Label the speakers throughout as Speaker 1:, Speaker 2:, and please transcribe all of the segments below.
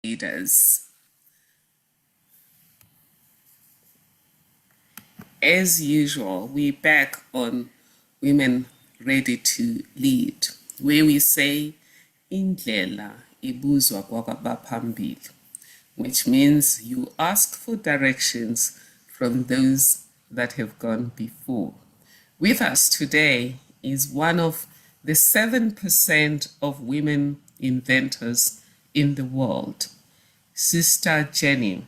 Speaker 1: leaders. As usual, we're back on Women Ready to Lead, where we say indlela ibuzwa kwabaphambili, which means you ask for directions from those that have gone before. With us today is one of the 7% of women inventors in the world, Sister Jenny,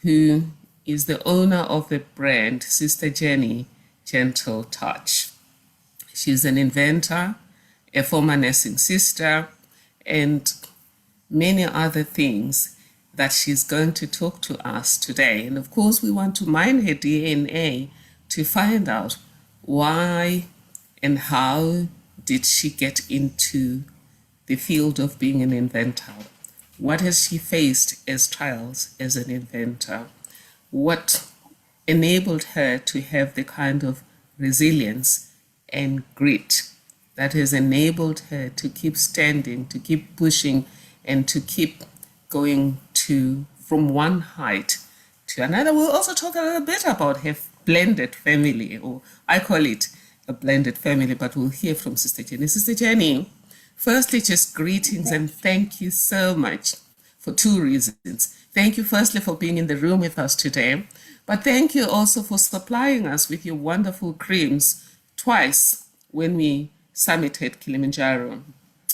Speaker 1: who is the owner of the brand Sister Jenny Gentle Touch. She's an inventor, a former nursing sister, and many other things that she's going to talk to us today. And of course, we want to mine her DNA to find out why and how did she get into the field of being an inventor. What has she faced as trials as an inventor? What enabled her to have the kind of resilience and grit that has enabled her to keep standing, to keep pushing, and to keep going from one height to another. We'll also talk a little bit about her blended family, or I call it a blended family, but we'll hear from Sister Jenny. Sister Jenny, firstly, just greetings and thank you so much for two reasons. Thank you firstly for being in the room with us today, but thank you also for supplying us with your wonderful creams twice when we summited Kilimanjaro.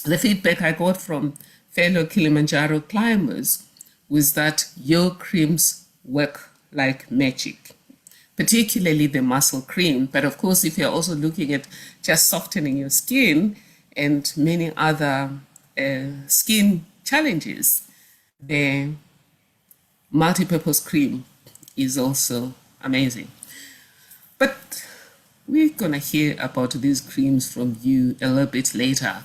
Speaker 1: The feedback I got from fellow Kilimanjaro climbers was that your creams work like magic, particularly the muscle cream. But of course, if you're also looking at just softening your skin and many other skin challenges, the multi-purpose cream is also amazing. But we're gonna hear about these creams from you a little bit later.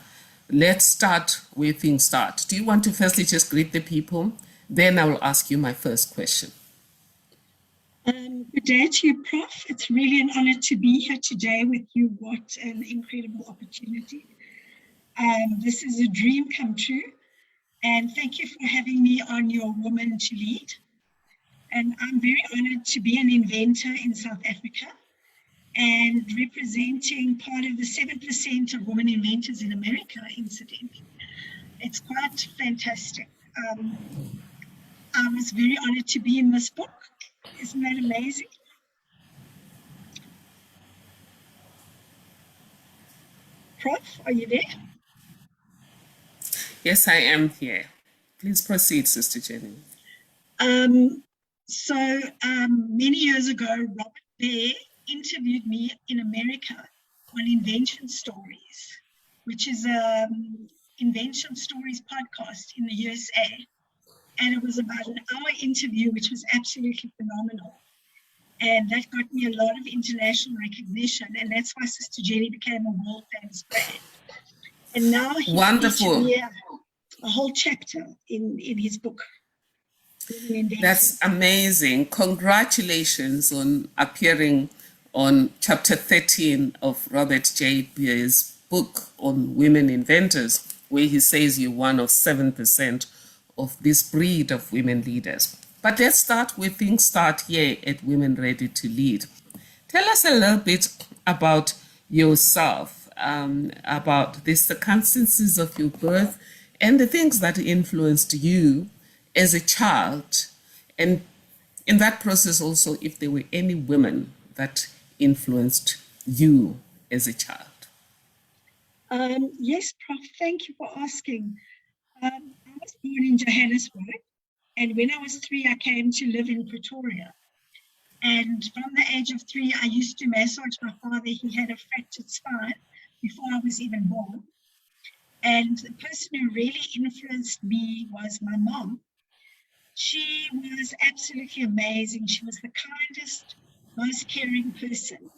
Speaker 1: Let's start where things start. Do you want to firstly just greet the people? Then I will ask you my first question.
Speaker 2: Good day to you, Prof. It's really an honor to be here today with you. What an incredible opportunity. This is a dream come true. And thank you for having me on your Woman to Lead. And I'm very honored to be an inventor in South Africa and representing part of the 7% of women inventors in America, incidentally. It's quite fantastic. I was very honored to be in this book. Isn't that amazing? Prof, are you there?
Speaker 1: Yes, I am here. Please proceed, Sister Jenny.
Speaker 2: Many years ago, Robert Bear interviewed me in America on Invention Stories, which is an Invention Stories podcast in the USA. And it was about an hour interview, which was absolutely phenomenal. And that got me a lot of international recognition. And that's why Sister Jenny became a world famous brand. And now he's
Speaker 1: wonderful.
Speaker 2: A whole chapter in his book.
Speaker 1: That's amazing. Congratulations on appearing on chapter 13 of Robert J. Beer's book on women inventors, where he says you're one of 7% of this breed of women leaders. But let's start where things start here at Women Ready to Lead. Tell us a little bit about yourself, about the circumstances of your birth and the things that influenced you as a child. And in that process also, if there were any women that influenced you as a child.
Speaker 2: Yes, Prof, thank you for asking. I was born in Johannesburg, and when I was 3, I came to live in Pretoria. And from the age of 3, I used to massage my father. He had a fractured spine before I was even born. And the person who really influenced me was my mom. She was absolutely amazing. She was the kindest, most caring person.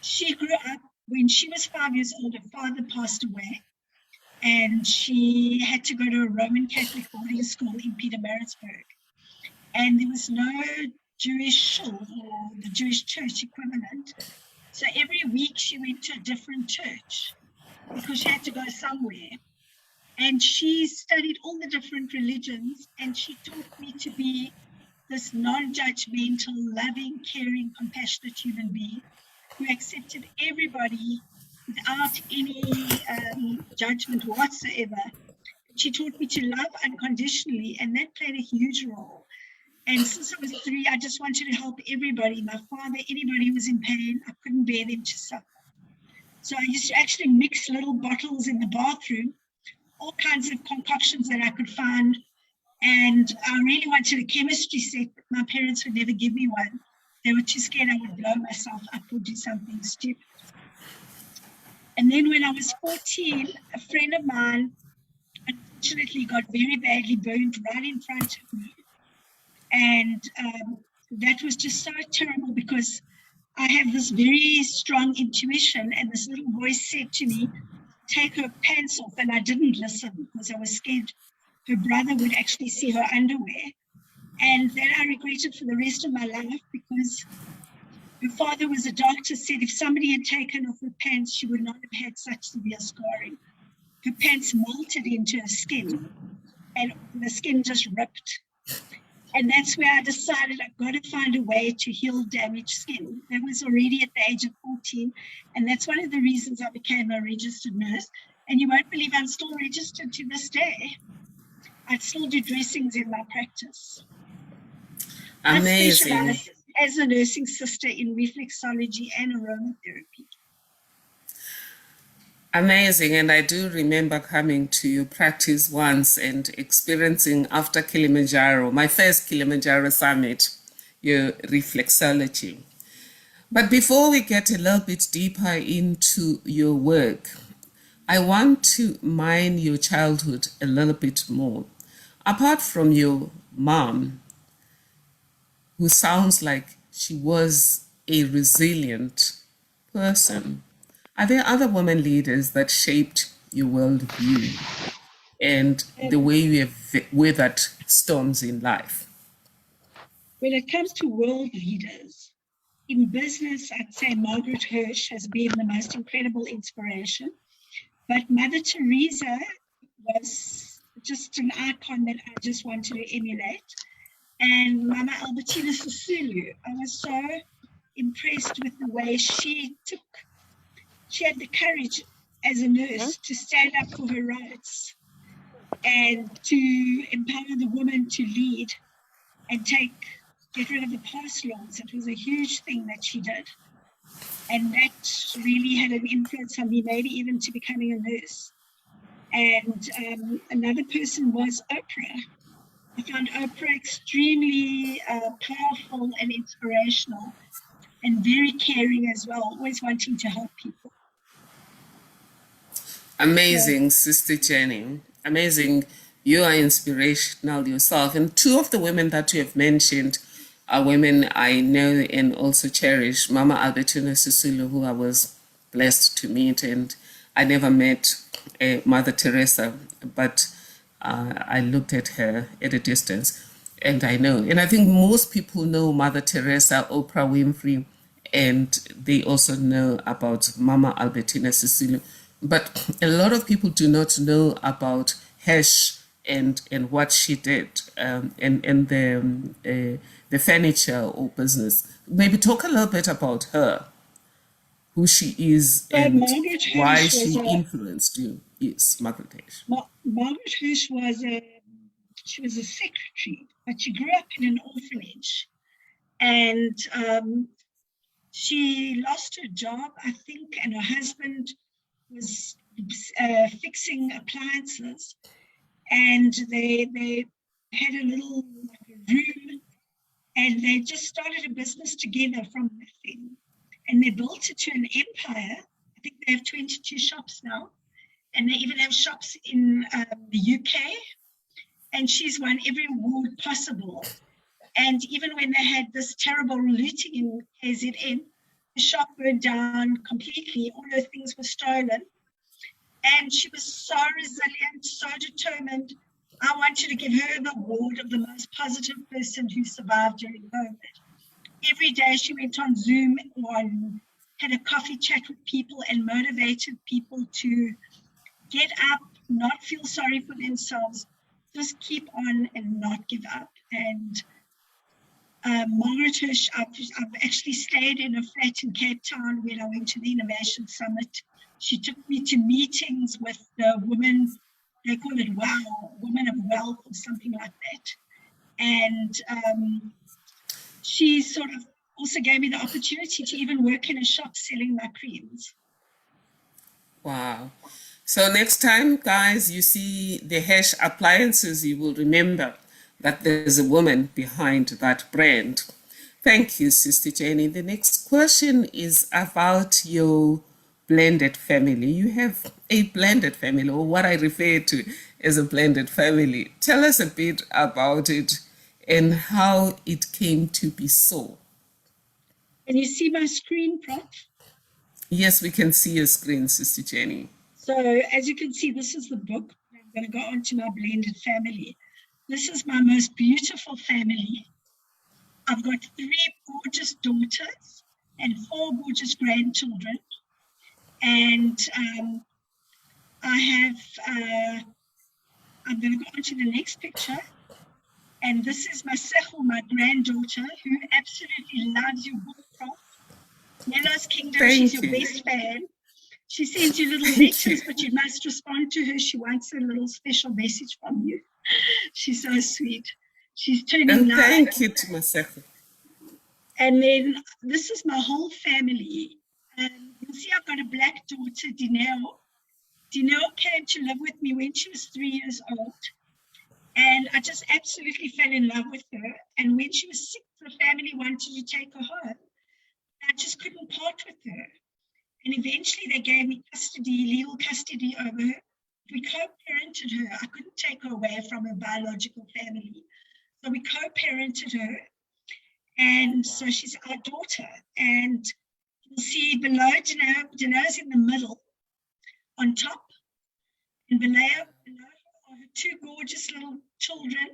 Speaker 2: She grew up, when she was 5 years old, her father passed away. And she had to go to a Roman Catholic boarding school in Pietermaritzburg. And there was no Jewish shul or the Jewish church equivalent. So every week she went to a different church because she had to go somewhere. And she studied all the different religions, and she taught me to be this non-judgmental, loving, caring, compassionate human being who accepted everybody without any judgment whatsoever. She taught me to love unconditionally, and that played a huge role. And since I was 3, I just wanted to help everybody. My father, anybody who was in pain, I couldn't bear them to suffer. So I used to actually mix little bottles in the bathroom, all kinds of concoctions that I could find. And I really wanted a chemistry set, but my parents would never give me one. They were too scared I would blow myself up or do something stupid. And then when I was 14, a friend of mine unfortunately got very badly burned right in front of me. And that was just so terrible because I have this very strong intuition, and this little voice said to me, take her pants off, and I didn't listen because I was scared her brother would actually see her underwear. And then I regretted for the rest of my life because her father was a doctor, said if somebody had taken off her pants, she would not have had such severe scarring. Her pants melted into her skin, and the skin just ripped. And that's where I decided I've got to find a way to heal damaged skin. That was already at the age of 14. And that's one of the reasons I became a registered nurse. And you won't believe I'm still registered to this day. I still do dressings in my practice.
Speaker 1: Amazing.
Speaker 2: I specialize as a nursing sister in reflexology and aromatherapy.
Speaker 1: Amazing. And I do remember coming to your practice once and experiencing after Kilimanjaro, my first Kilimanjaro summit, your reflexology. But before we get a little bit deeper into your work, I want to mine your childhood a little bit more. Apart from your mom, who sounds like she was a resilient person, are there other women leaders that shaped your worldview and the way you have weathered storms in life?
Speaker 2: When it comes to world leaders, in business, I'd say Margaret Hirsch has been the most incredible inspiration. But Mother Teresa was just an icon that I just wanted to emulate. And Mama Albertina Sisulu, I was so impressed with the way she had the courage as a nurse to stand up for her rights and to empower the woman to lead and get rid of the pass laws. It was a huge thing that she did. And that really had an influence on me, maybe even to becoming a nurse. And another person was Oprah. I found Oprah extremely powerful and inspirational and very caring as well, always wanting to help people.
Speaker 1: Amazing, Sister Jenny. Amazing. You are inspirational yourself. And two of the women that you have mentioned are women I know and also cherish. Mama Albertina Sisulu, who I was blessed to meet, and I never met Mother Teresa, but I looked at her at a distance, and I know. And I think most people know Mother Teresa, Oprah Winfrey, and they also know about Mama Albertina Sisulu. But a lot of people do not know about Hirsch and what she did and the furniture or business. Maybe talk a little bit about her, who she is, and why she influenced you. Yes, Margaret Hirsch.
Speaker 2: Margaret Hirsch was a secretary, but she grew up in an orphanage, and she lost her job, I think, and her husband was fixing appliances, and they had a little room, and they just started a business together from nothing, and they built it to an empire. I think they have 22 shops now, and they even have shops in the UK, and she's won every award possible. And even when they had this terrible looting in KZN, the shop burned down completely, all her things were stolen. And she was so resilient, so determined. I wanted to give her the award of the most positive person who survived during COVID. Every day she went on Zoom and had a coffee chat with people and motivated people to get up, not feel sorry for themselves, just keep on and not give up. And Margaret Hirsch, I've actually stayed in a flat in Cape Town when I went to the Innovation Summit. She took me to meetings with the women, they call it Women of Wealth or something like that. And she sort of also gave me the opportunity to even work in a shop selling my creams.
Speaker 1: Wow. So next time, guys, you see the Hirsch appliances, you will remember that there's a woman behind that brand. Thank you, Sister Jenny. The next question is about your blended family. You have a blended family, or what I refer to as a blended family. Tell us a bit about it and how it came to be so.
Speaker 2: Can you see my screen, Prof?
Speaker 1: Yes, we can see your screen, Sister Jenny.
Speaker 2: So as you can see, this is the book. I'm going to go on to my blended family. This is my most beautiful family. I've got 3 gorgeous daughters and 4 gorgeous grandchildren. And I have, I'm going to go on to the next picture. And this is Masego, my granddaughter, who absolutely loves your book, Prof. Yellow's Kingdom, she's your best fan. She sends you little letters, but you must respond to her. She wants a little special message from you. She's so sweet. She's turning 9.
Speaker 1: Thank you to Masego.
Speaker 2: And then this is my whole family. You'll see I've got a black daughter, Dineo. Dineo came to live with me when she was 3 years old. And I just absolutely fell in love with her. And when she was 6, the family wanted to take her home. I just couldn't part with her. And eventually they gave me legal custody over her. We co-parented her. I couldn't take her away from her biological family. So we co-parented her. And so she's our daughter. And you'll see below Dineo's in the middle on top. And below are her 2 gorgeous little children.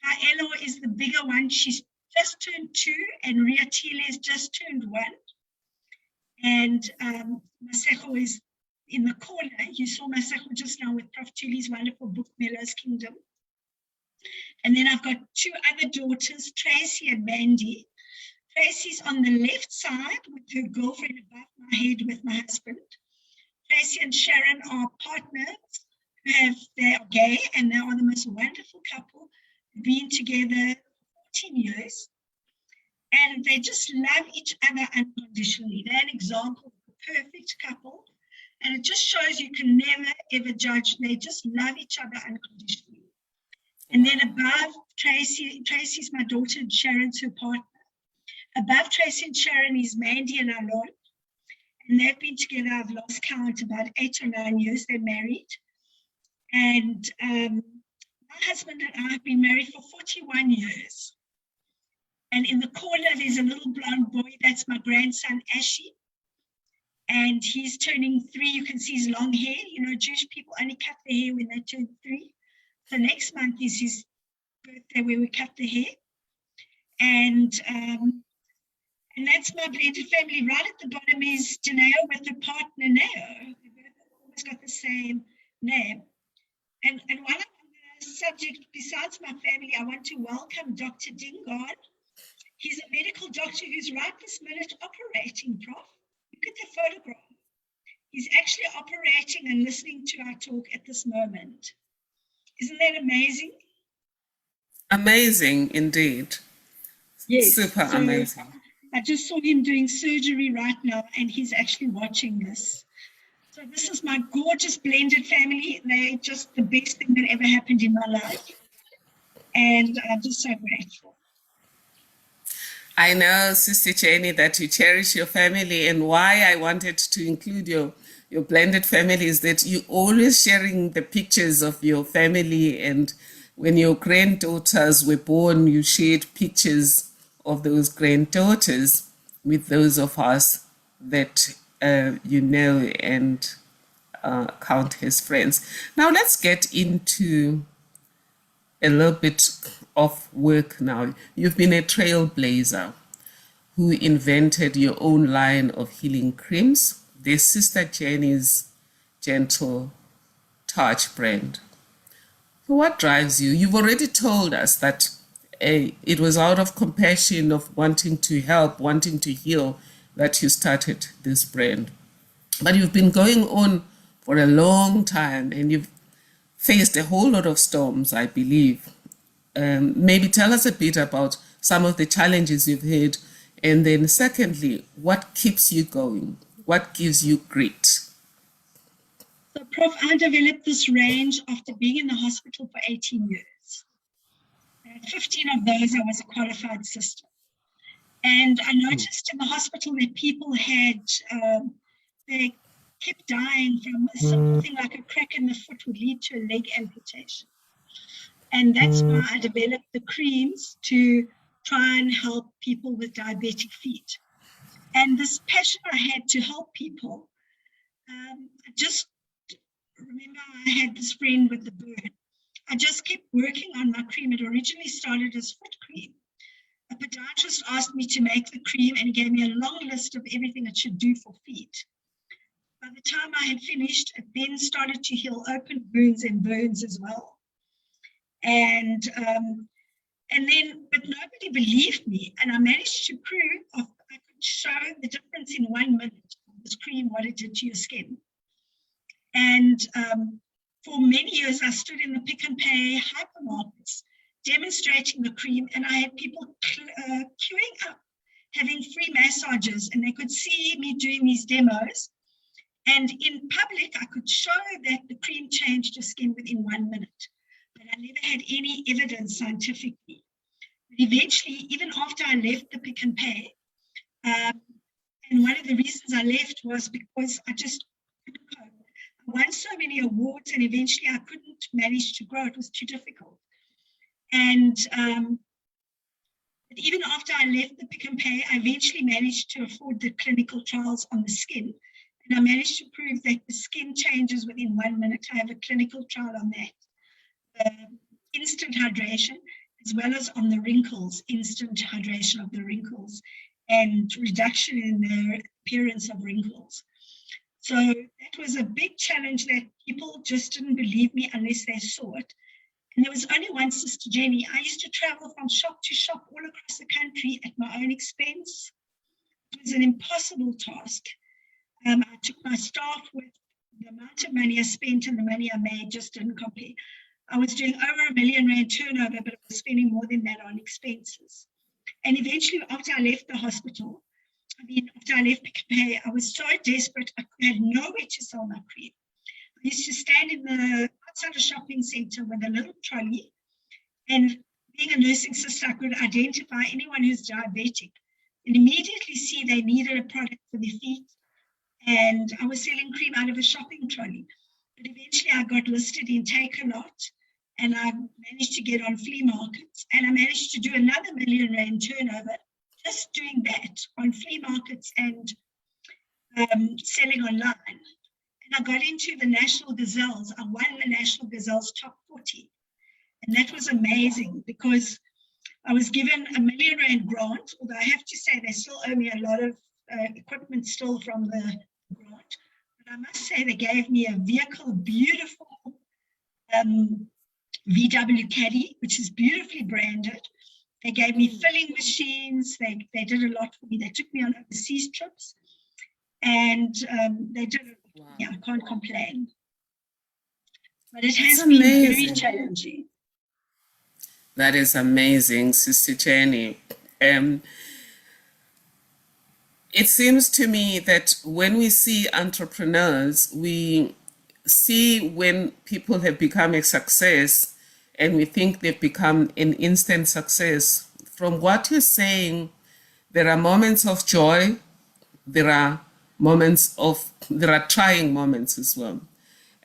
Speaker 2: Elo is the bigger one. She's just turned 2, and Riatile has just turned 1. And Masego is in the corner. You saw Masego just now with Prof Thuli's wonderful book, Yellow's Kingdom. And then I've got 2 other daughters, Tracy and Mandy. Tracy's on the left side with her girlfriend above my head with my husband. Tracy and Sharon are partners. They are gay, and they are the most wonderful couple. They've been together 14 years. And they just love each other unconditionally. They're an example of a perfect couple. And it just shows you can never, ever judge. They just love each other unconditionally. And then above Tracy's my daughter, and Sharon's her partner. Above Tracy and Sharon is Mandy and Alon. And they've been together, I've lost count, about 8 or 9 years. They're married. And my husband and I have been married for 41 years. And in the corner, there's a little blonde boy. That's my grandson, Ashi. And he's turning 3. You can see his long hair. You know, Jewish people only cut their hair when they turn 3. So next month is his birthday where we cut the hair. And that's my blended family. Right at the bottom is Dineo with her partner, Neo. They've always got the same name. And while I'm on the subject, besides my family, I want to welcome Dr. Dingard. He's a medical doctor who's right this minute operating, Prof. Look at the photograph. He's actually operating and listening to our talk at this moment. Isn't that amazing?
Speaker 1: Amazing indeed.
Speaker 2: Yes.
Speaker 1: Super amazing.
Speaker 2: I just saw him doing surgery right now, and he's actually watching this. So this is my gorgeous blended family. They're just the best thing that ever happened in my life. And I'm just so grateful.
Speaker 1: I know, Sister Jenny, that you cherish your family, and why I wanted to include your blended family is that you always sharing the pictures of your family, and when your granddaughters were born, you shared pictures of those granddaughters with those of us that you know and count as friends. Now let's get into a little bit of work now. You've been a trailblazer who invented your own line of healing creams. There's Sister Jenny's Gentle touch brand. What drives you? You've already told us that it was out of compassion of wanting to help, wanting to heal, that you started this brand. But you've been going on for a long time and you've faced a whole lot of storms, I believe. Maybe tell us a bit about some of the challenges you've had. And then secondly, what keeps you going? What gives you grit?
Speaker 2: So, Prof, I developed this range after being in the hospital for 18 years. 15 of those, I was a qualified sister. And I noticed in the hospital that people had, they kept dying from a simple thing like a crack in the foot would lead to a leg amputation. And that's why I developed the creams to try and help people with diabetic feet. And this passion I had to help people, I just remember I had this friend with the bird. I just kept working on my cream. It originally started as foot cream. A podiatrist asked me to make the cream and gave me a long list of everything it should do for feet. By the time I had finished, it then started to heal open wounds and burns as well. And then, but nobody believed me. And I managed to prove I could show the difference in 1 minute of this cream, what it did to your skin. And for many years, I stood in the Pick and Pay hypermarkets demonstrating the cream, and I had people queuing up, having free massages, and they could see me doing these demos. And in public, I could show that the cream changed your skin within 1 minute, but I never had any evidence scientifically. But eventually, even after I left the Pick and Pay, and one of the reasons I left was because I just couldn't cope. I won so many awards, and eventually I couldn't manage to grow. It was too difficult. And but even after I left the Pick and Pay, I eventually managed to afford the clinical trials on the skin. And I managed to prove that the skin changes within 1 minute. I have a clinical trial on that. Instant hydration, as well as on the wrinkles, instant hydration of the wrinkles and reduction in the appearance of wrinkles. So that was a big challenge that people just didn't believe me unless they saw it. And there was only one Sister Jenny. I used to travel from shop to shop all across the country at my own expense. It was an impossible task. I took my staff with the amount of money I spent and the money I made just didn't compare. I was doing over R1 million turnover, but I was spending more than that on expenses. And eventually, after I left the hospital, after I left Pick and Pay, I was so desperate, I had nowhere to sell my cream. I used to stand outside a shopping center with a little trolley, and being a nursing sister, I could identify anyone who's diabetic and immediately see they needed a product for their feet. And I was selling cream out of a shopping trolley. But eventually I got listed in Take a Lot, and I managed to get on flea markets, and I managed to do another R1 million turnover just doing that on flea markets and selling online. And I got into the National Gazelles. I won the National Gazelles top 40. And that was amazing because I was given a R1 million grant, although I have to say they still owe me a lot of equipment still from the grant. But I must say they gave me a vehicle, beautiful VW Caddy, which is beautifully branded. They gave me filling machines. They did a lot for me. They took me on overseas trips. And they did it. Wow. Yeah, I can't complain. But it has been very challenging.
Speaker 1: That is amazing, Sister Jenny. It seems to me that when we see entrepreneurs, we see when people have become a success and we think they've become an instant success. From what you're saying, there are moments of joy, there are trying moments as well.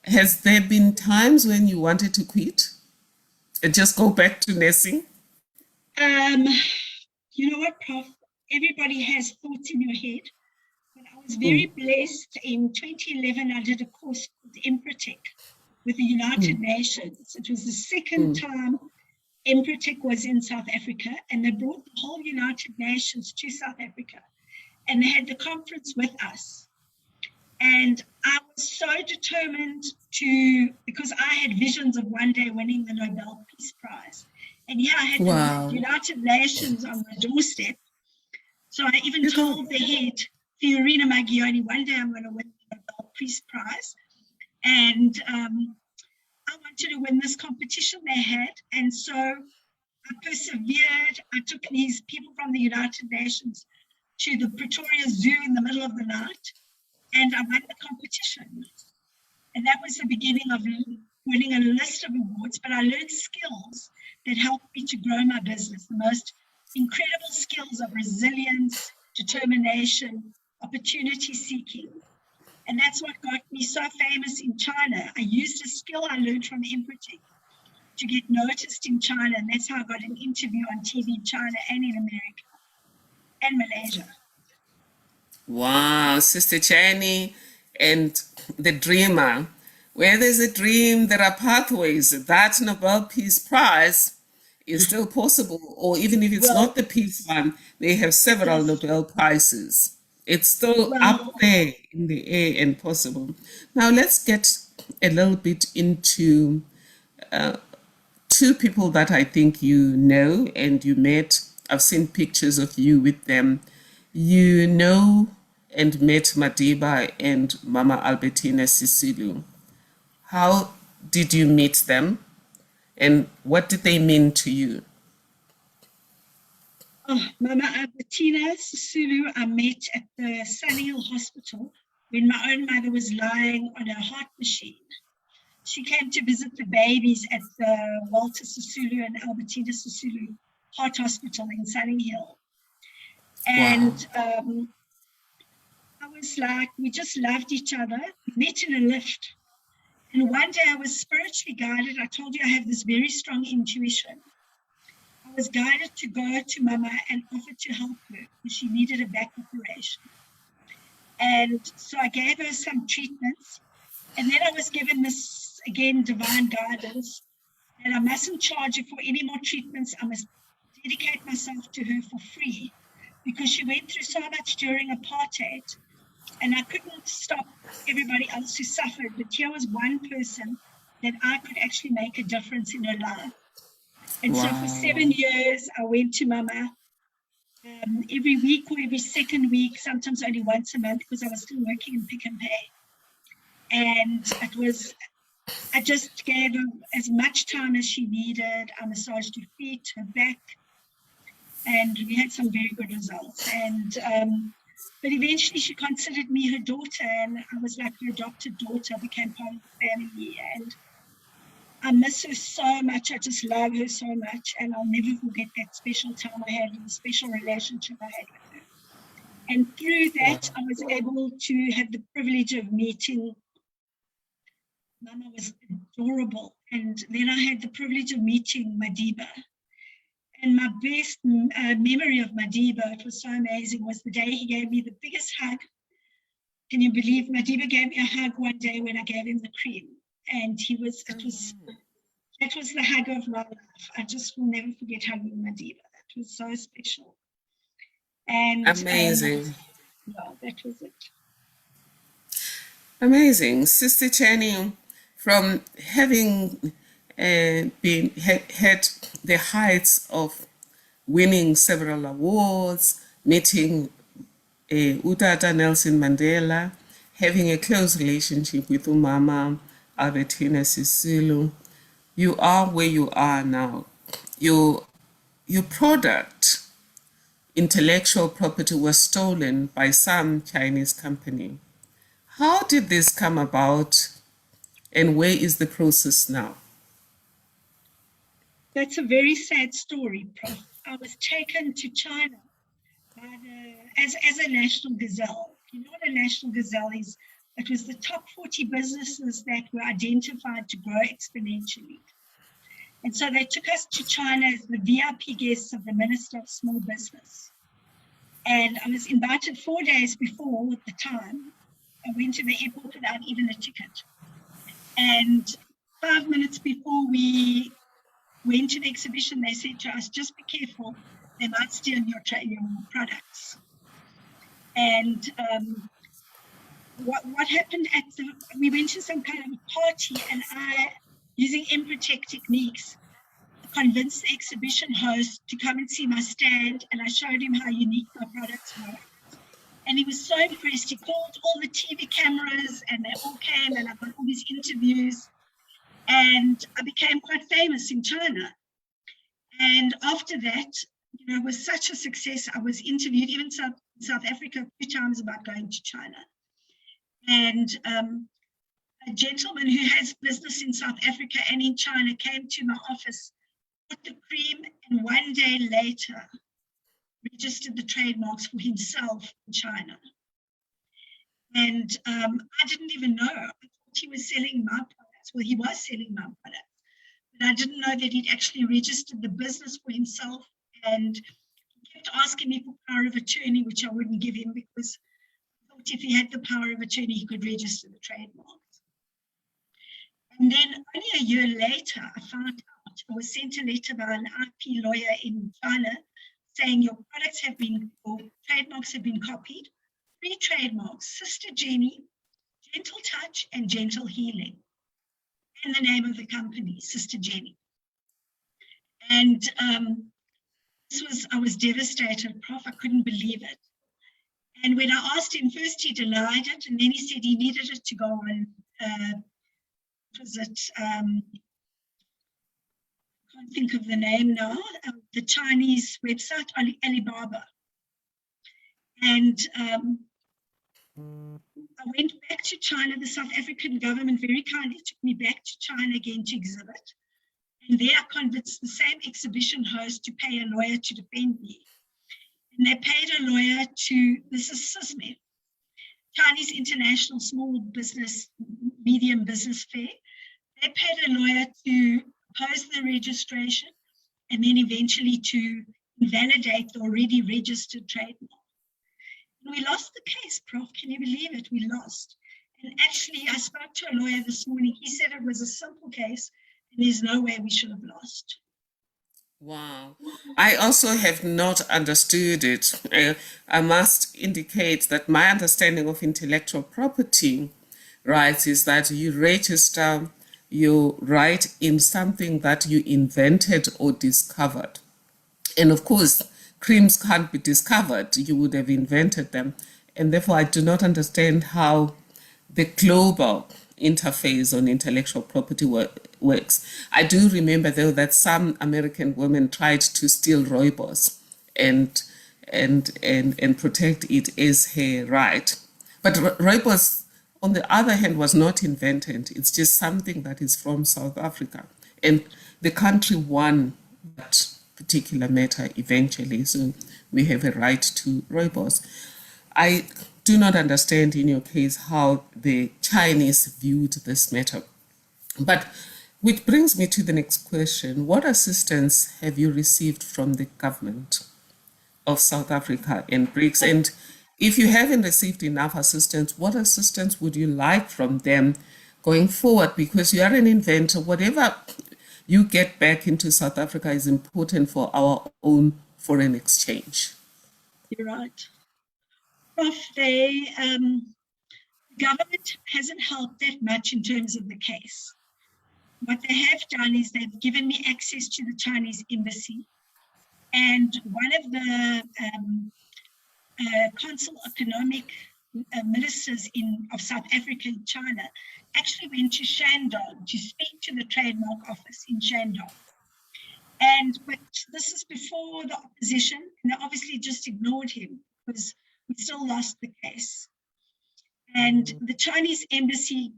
Speaker 1: Has there been times when you wanted to quit and just go back to nursing?
Speaker 2: You know what, Prof? Everybody has thoughts in your head. But I was very blessed. In 2011, I did a course called Empretech with the United Nations. It was the second time Empretech was in South Africa, and they brought the whole United Nations to South Africa. And they had the conference with us. And I was so determined to, because I had visions of one day winning the Nobel Peace Prize. And here I had
Speaker 1: Wow.
Speaker 2: the United Nations on my doorstep. So I even
Speaker 1: You
Speaker 2: told the head, Fiorina Maggioni, one day I'm going to win the Nobel Peace Prize. And I wanted to win this competition they had. And so I persevered. I took these people from the United Nations to the Pretoria Zoo in the middle of the night, and I won the competition. And that was the beginning of winning a list of awards, but I learned skills that helped me to grow my business, the most incredible skills of resilience, determination, opportunity seeking. And that's what got me so famous in China. I used a skill I learned from imprinting to get noticed in China, and that's how I got an interview on TV in China and in America and Malaysia.
Speaker 1: Wow, Sister Chani and the dreamer. Where there's a dream, there are pathways. That Nobel Peace Prize is still possible, or even if it's not the peace one, they have several Nobel Prizes. It's still up there in the air and possible. Now let's get a little bit into two people that I think you know and you met. I've seen pictures of you with them. You know and met Madiba and Mama Albertina Sisulu. How did you meet them and what did they mean to you?
Speaker 2: Oh, Mama Albertina Sisulu, I met at the Sunny Hill Hospital when my own mother was lying on a heart machine. She came to visit the babies at the Walter Sisulu and Albertina Sisulu Heart Hospital in Sunny Hill. And I was like, we just loved each other. We met in a lift. And one day I was spiritually guided. I told you I have this very strong intuition. I was guided to go to Mama and offer to help her because she needed a back operation. And so I gave her some treatments. And then I was given this, again, divine guidance. And I mustn't charge her for any more treatments. I must dedicate myself to her for free because she went through so much during apartheid. And I couldn't stop everybody else who suffered. But here was one person that I could actually make a difference in her life. And so for 7 years, I went to Mama every week or every second week, sometimes only once a month because I was still working in Pick and Pay. And I just gave her as much time as she needed. I massaged her feet, her back, and we had some very good results. And but eventually she considered me her daughter, and I was like her adopted daughter. I became part of the family, and I miss her so much. I just love her so much, and I'll never forget that special time I had and the special relationship I had with her. And through that, I was able to have the privilege of meeting. Mama was adorable, and then I had the privilege of meeting Madiba. And my best memory of Madiba, it was so amazing, was the day he gave me the biggest hug. Can you believe Madiba gave me a hug one day when I gave him the cream? And that was the hug of my life. I just will never forget hugging Madiba. That was so special. And
Speaker 1: amazing.
Speaker 2: That was it.
Speaker 1: Amazing. Sister Channing, from having had the heights of winning several awards, meeting Utata Nelson Mandela, having a close relationship with Umama Albertina Sisulu, you are where you are now. Your product, intellectual property, was stolen by some Chinese company. How did this come about, and where is the process now?
Speaker 2: That's a very sad story, Prof. I was taken to China as a national gazelle. You know what a national gazelle is? It was the top 40 businesses that were identified to grow exponentially. And so they took us to China as the VIP guests of the Minister of Small Business. And I was invited 4 days before at the time. I went to the airport without even a ticket. And 5 minutes before we went to the exhibition, they said to us, just be careful, they might steal your products. And what happened we went to some kind of party, and I, using Emprotech techniques, convinced the exhibition host to come and see my stand, and I showed him how unique my products were. And he was so impressed. He called all the TV cameras, and they all came, and I got all these interviews, and I became quite famous in China. And after that, it was such a success. I was interviewed even South Africa a few times about going to China. And a gentleman who has business in South Africa and in China came to my office, put the cream, and one day later registered the trademarks for himself in China. And I didn't even know. I thought he was selling my products. Well, he was selling my products, but I didn't know that he'd actually registered the business for himself. And he kept asking me for power of attorney, which I wouldn't give him, because I thought if he had the power of attorney, he could register the trademarks. And then only a year later, I found out, I was sent a letter by an IP lawyer in China saying your trademarks have been copied. 3 trademarks: Sister Jenny, Gentle Touch, and Gentle Healing. And the name of the company, Sister Jenny. And I was devastated, Prof. I couldn't believe it. And when I asked him, first he denied it, and then he said he needed it to go on, I can't think of the name now, the Chinese website, Alibaba. And I went back to China. The South African government very kindly took me back to China again to exhibit. And there I convinced the same exhibition host to pay a lawyer to defend me. And they paid a lawyer this is CISME, Chinese International Small Business, Medium Business Fair. They paid a lawyer to oppose the registration and then eventually to invalidate the already registered trademark. And we lost the case, Prof. Can you believe it? We lost. And actually, I spoke to a lawyer this morning. He said it was a simple case and there's no way we should have lost.
Speaker 1: Wow. I also have not understood it. I must indicate that my understanding of intellectual property rights is that you register your right in something that you invented or discovered. And of course, creams can't be discovered. You would have invented them. And therefore, I do not understand how the global interface on intellectual property works. I do remember, though, that some American women tried to steal rooibos and protect it as her right. But rooibos, on the other hand, was not invented. It's just something that is from South Africa. And the country won that particular matter eventually. So we have a right to rooibos. I do not understand in your case how the Chinese viewed this matter. But which brings me to the next question. What assistance have you received from the government of South Africa and BRICS? And if you haven't received enough assistance, what assistance would you like from them going forward? Because you are an inventor. Whatever you get back into South Africa is important for our own foreign exchange.
Speaker 2: You're right. Prof, the government hasn't helped that much in terms of the case. What they have done is they've given me access to the Chinese embassy. And one of the consul economic ministers of South Africa and China actually went to Shandong to speak to the trademark office in Shandong. But this is before the opposition, and they obviously just ignored him because we still lost the case. And the Chinese embassy,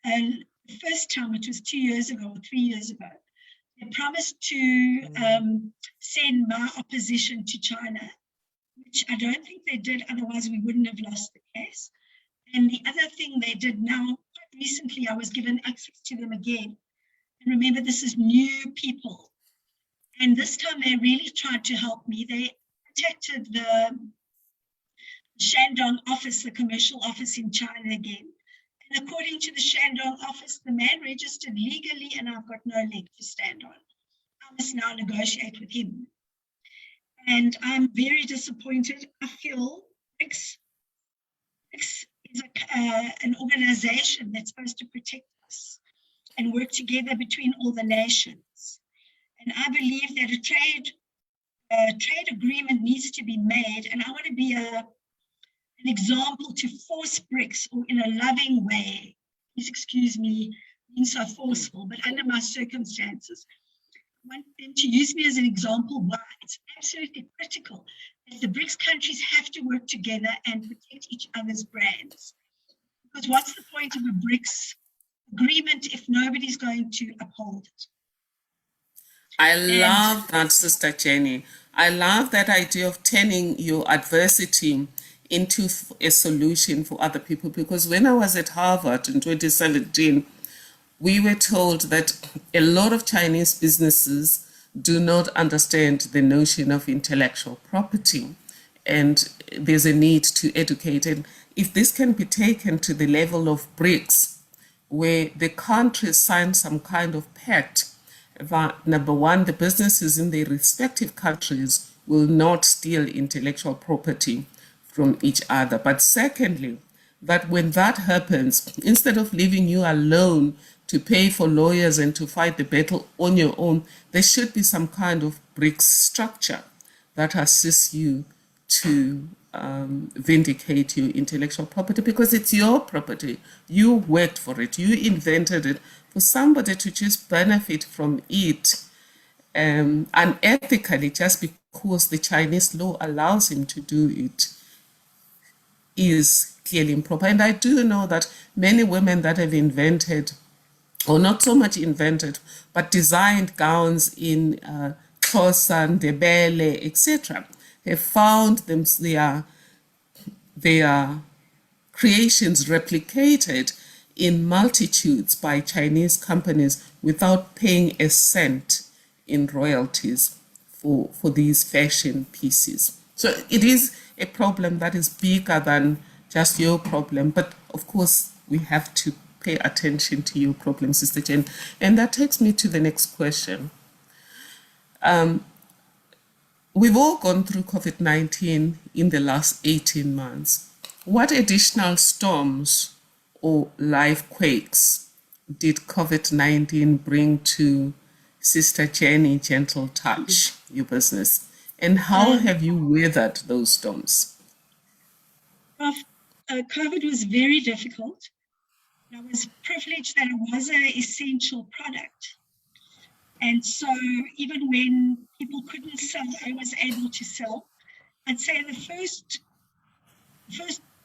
Speaker 2: the first time, it was 2 years ago or 3 years ago, they promised to send my opposition to China, which I don't think they did, otherwise we wouldn't have lost the case. And the other thing they did now, quite recently, I was given access to them again. And remember, this is new people. And this time they really tried to help me. They contacted the Shandong office, the commercial office in China again. And according to the Shandong office, the man registered legally and I've got no leg to stand on. I must now negotiate with him. And I'm very disappointed. I feel BRICS is an organization that's supposed to protect us and work together between all the nations. And I believe that a trade agreement needs to be made, and I want to be an example to force BRICS, or in a loving way, please excuse me being so forceful, but under my circumstances, I want them to use me as an example why it's absolutely critical that the BRICS countries have to work together and protect each other's brands. Because what's the point of a BRICS agreement if nobody's going to uphold it?
Speaker 1: I love that, Sister Jenny. I love that idea of turning your adversity into a solution for other people. Because when I was at Harvard in 2017, we were told that a lot of Chinese businesses do not understand the notion of intellectual property, and there's a need to educate. And if this can be taken to the level of BRICS, where the countries sign some kind of pact, number one, the businesses in their respective countries will not steal intellectual property from each other. But secondly, that when that happens, instead of leaving you alone to pay for lawyers and to fight the battle on your own, there should be some kind of BRICS structure that assists you to vindicate your intellectual property, because it's your property. You worked for it. You invented it. For somebody to just benefit from it unethically just because the Chinese law allows him to do it is clearly improper. And I do know that many women that have invented, or not so much invented, but designed gowns in Xhosa, Ndebele, etc., have found them their creations replicated in multitudes by Chinese companies without paying a cent in royalties for these fashion pieces. So it is a problem that is bigger than just your problem. But of course, we have to pay attention to your problem, Sister Jen. And that takes me to the next question. We've all gone through COVID-19 in the last 18 months. What additional storms or life quakes did COVID-19 bring to Sister Jenny Gentle Touch, your business? And how have you weathered those storms?
Speaker 2: COVID was very difficult. I was privileged that it was an essential product. And so even when people couldn't sell, I was able to sell. I'd say the first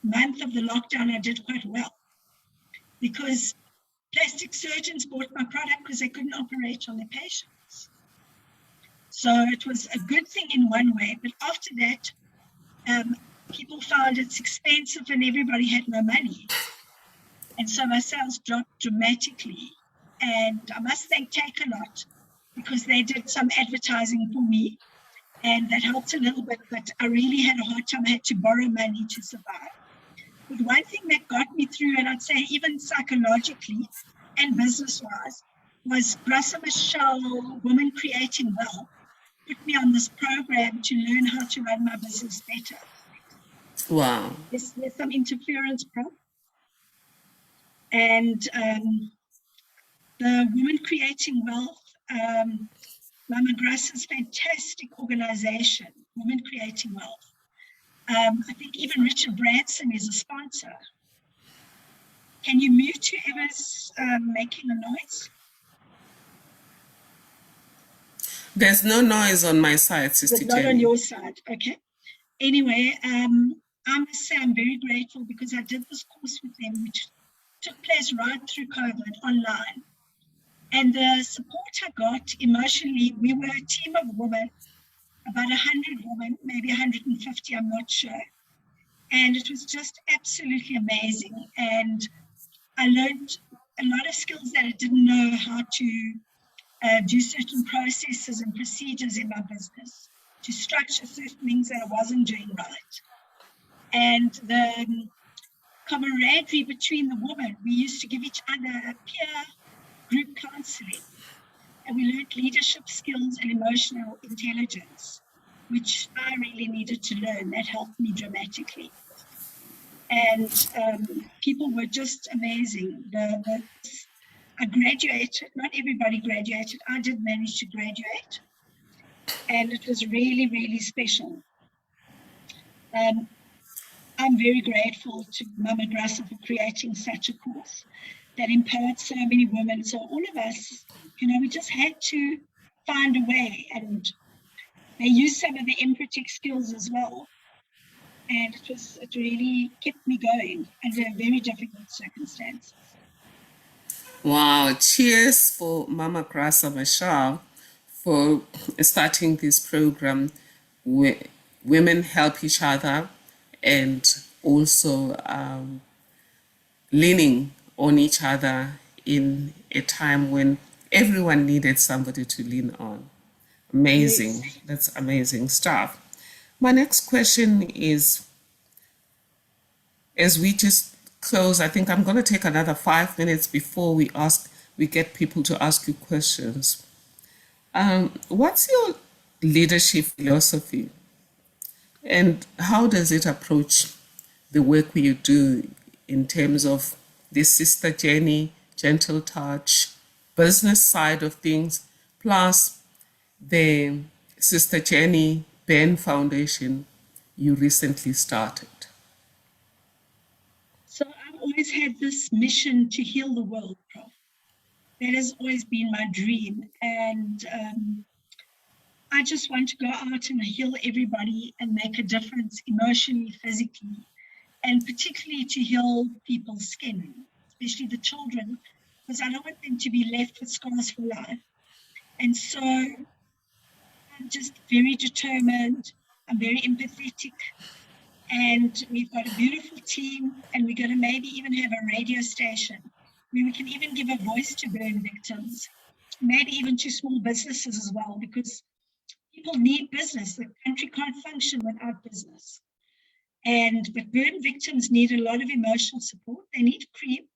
Speaker 2: month of the lockdown, I did quite well, because plastic surgeons bought my product because they couldn't operate on their patients. So it was a good thing in one way, but after that, people found it's expensive and everybody had no money. And so my sales dropped dramatically. And I must thank Takealot, because they did some advertising for me, and that helped a little bit, but I really had a hard time. I had to borrow money to survive. But one thing that got me through, and I'd say even psychologically and business-wise, was Grassa Michelle, Women Creating Wealth, put me on this program to learn how to run my business better.
Speaker 1: Wow.
Speaker 2: There's some interference, Prof. And the Women Creating Wealth, Mama Grassa's fantastic organization, Women Creating Wealth. I think even Richard Branson is a sponsor. Can you mute whoever's making a noise?
Speaker 1: There's no noise on my side, Sister Jenny.
Speaker 2: Not on your side, okay. Anyway, I must say I'm very grateful, because I did this course with them, which took place right through COVID online. And the support I got emotionally, we were a team of women, about 100 women, maybe 150, I'm not sure. And it was just absolutely amazing. And I learned a lot of skills that I didn't know how to do certain processes and procedures in my business, to structure certain things that I wasn't doing right. And the camaraderie between the women, we used to give each other a peer group counseling, and we learned leadership skills and emotional intelligence, which I really needed to learn. That helped me dramatically. and people were just amazing. I graduated, not everybody graduated. I did manage to graduate, and it was really, really special. I'm very grateful to Mama Grassa for creating such a course that empowered so many women. So all of us, we just had to find a way, and they used some of the empathic skills as well. And it really kept me going under very difficult circumstances.
Speaker 1: Wow, cheers for Mama Grassa Mashal for starting this program where women help each other and also leaning on each other in a time when everyone needed somebody to lean on. Amazing.
Speaker 2: Yes.
Speaker 1: That's amazing stuff. My next question is, as we just close, I think I'm going to take another 5 minutes before we get people to ask you questions. What's your leadership philosophy, and how does it approach the work you do in terms of the Sister Jenny, Gentle Touch, business side of things, plus the Sister Jenny Ben Foundation you recently started?
Speaker 2: So I've always had this mission to heal the world, Prof. That has always been my dream. And I just want to go out and heal everybody and make a difference emotionally, physically, and particularly to heal people's skin, especially the children, because I don't want them to be left with scars for life. And so I'm just very determined. I'm very empathetic. And we've got a beautiful team, and we're going to maybe even have a radio station where we can even give a voice to burn victims, maybe even to small businesses as well, because people need business. The country can't function without business. But burn victims need a lot of emotional support. They need cream.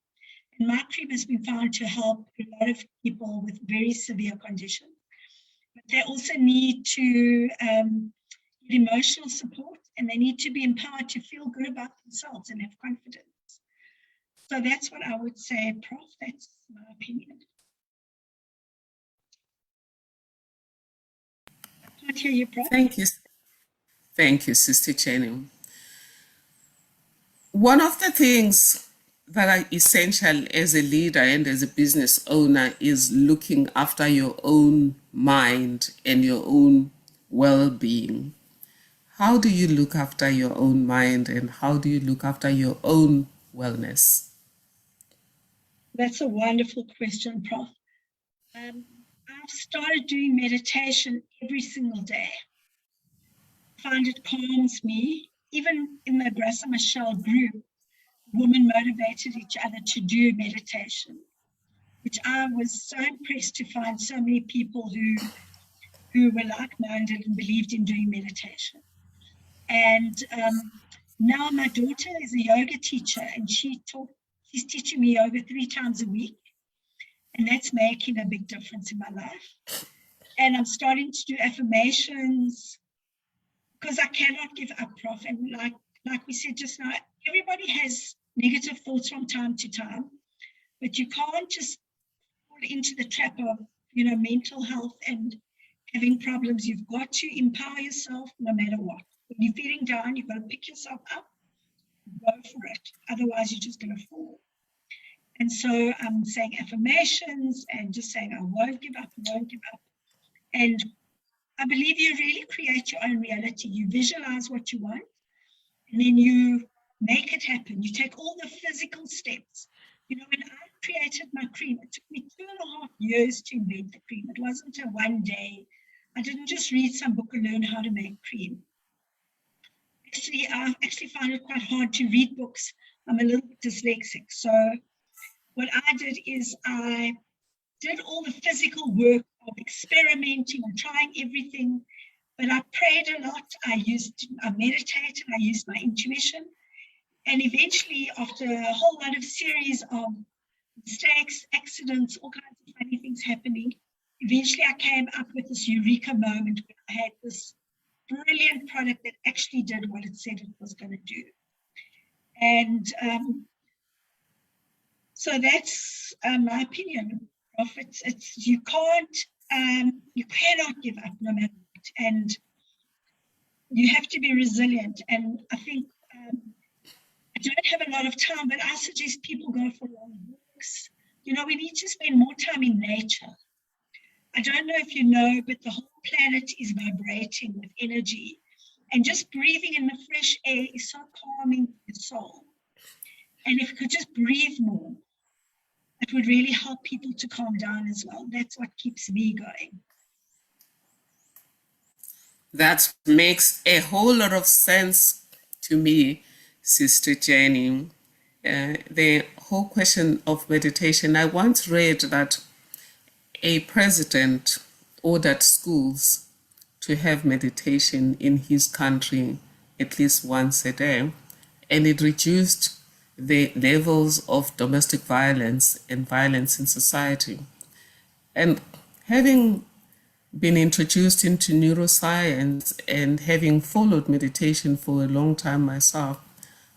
Speaker 2: And my cream has been found to help a lot of people with very severe conditions. But they also need to get emotional support, and they need to be empowered to feel good about themselves and have confidence. So that's what I would say, Prof. That's my opinion. I can't hear you, Prof.
Speaker 1: Thank you. Thank you, Sister Jenny. One of the things that are essential as a leader and as a business owner is looking after your own mind and your own well-being. How do you look after your own mind, and how do you look after your own wellness?
Speaker 2: That's a wonderful question, Prof. I've started doing meditation every single day. I find it calms me. Even in the Grassa Michelle group, women motivated each other to do meditation, which I was so impressed to find so many people who were like-minded and believed in doing meditation. And now my daughter is a yoga teacher, and she's teaching me yoga 3 times a week. And that's making a big difference in my life. And I'm starting to do affirmations because I cannot give up, Prof. And like we said just now, everybody has negative thoughts from time to time, but you can't just fall into the trap of, mental health and having problems. You've got to empower yourself no matter what. When you're feeling down, you've got to pick yourself up, go for it. Otherwise, you're just going to fall. And so I'm saying affirmations and just saying, I won't give up, I won't give up. And I believe you really create your own reality. You visualize what you want, and then you make it happen. You take all the physical steps. When I created my cream, it took me 2.5 years to invent the cream. It wasn't a one day. I didn't just read some book and learn how to make cream. I actually find it quite hard to read books. I'm a little bit dyslexic. So what I did is I did all the physical work of experimenting and trying everything, but I prayed a lot. I meditated, I used my intuition. And eventually, after a whole lot of series of mistakes, accidents, all kinds of funny things happening, eventually I came up with this eureka moment where I had this brilliant product that actually did what it said it was going to do. And so that's my opinion, Prof. It's you cannot give up no matter what, and you have to be resilient. And I think I don't have a lot of time, but I suggest people go for long walks. You know, we need to spend more time in nature. I don't know if you know, but the whole planet is vibrating with energy. And just breathing in the fresh air is so calming to the soul. And if we could just breathe more, it would really help people to calm down as well. That's what keeps me going.
Speaker 1: That makes a whole lot of sense to me, Sister Jenny. The whole question of meditation, I once read that a president ordered schools to have meditation in his country at least once a day, and it reduced the levels of domestic violence and violence in society. And having been introduced into neuroscience and having followed meditation for a long time myself,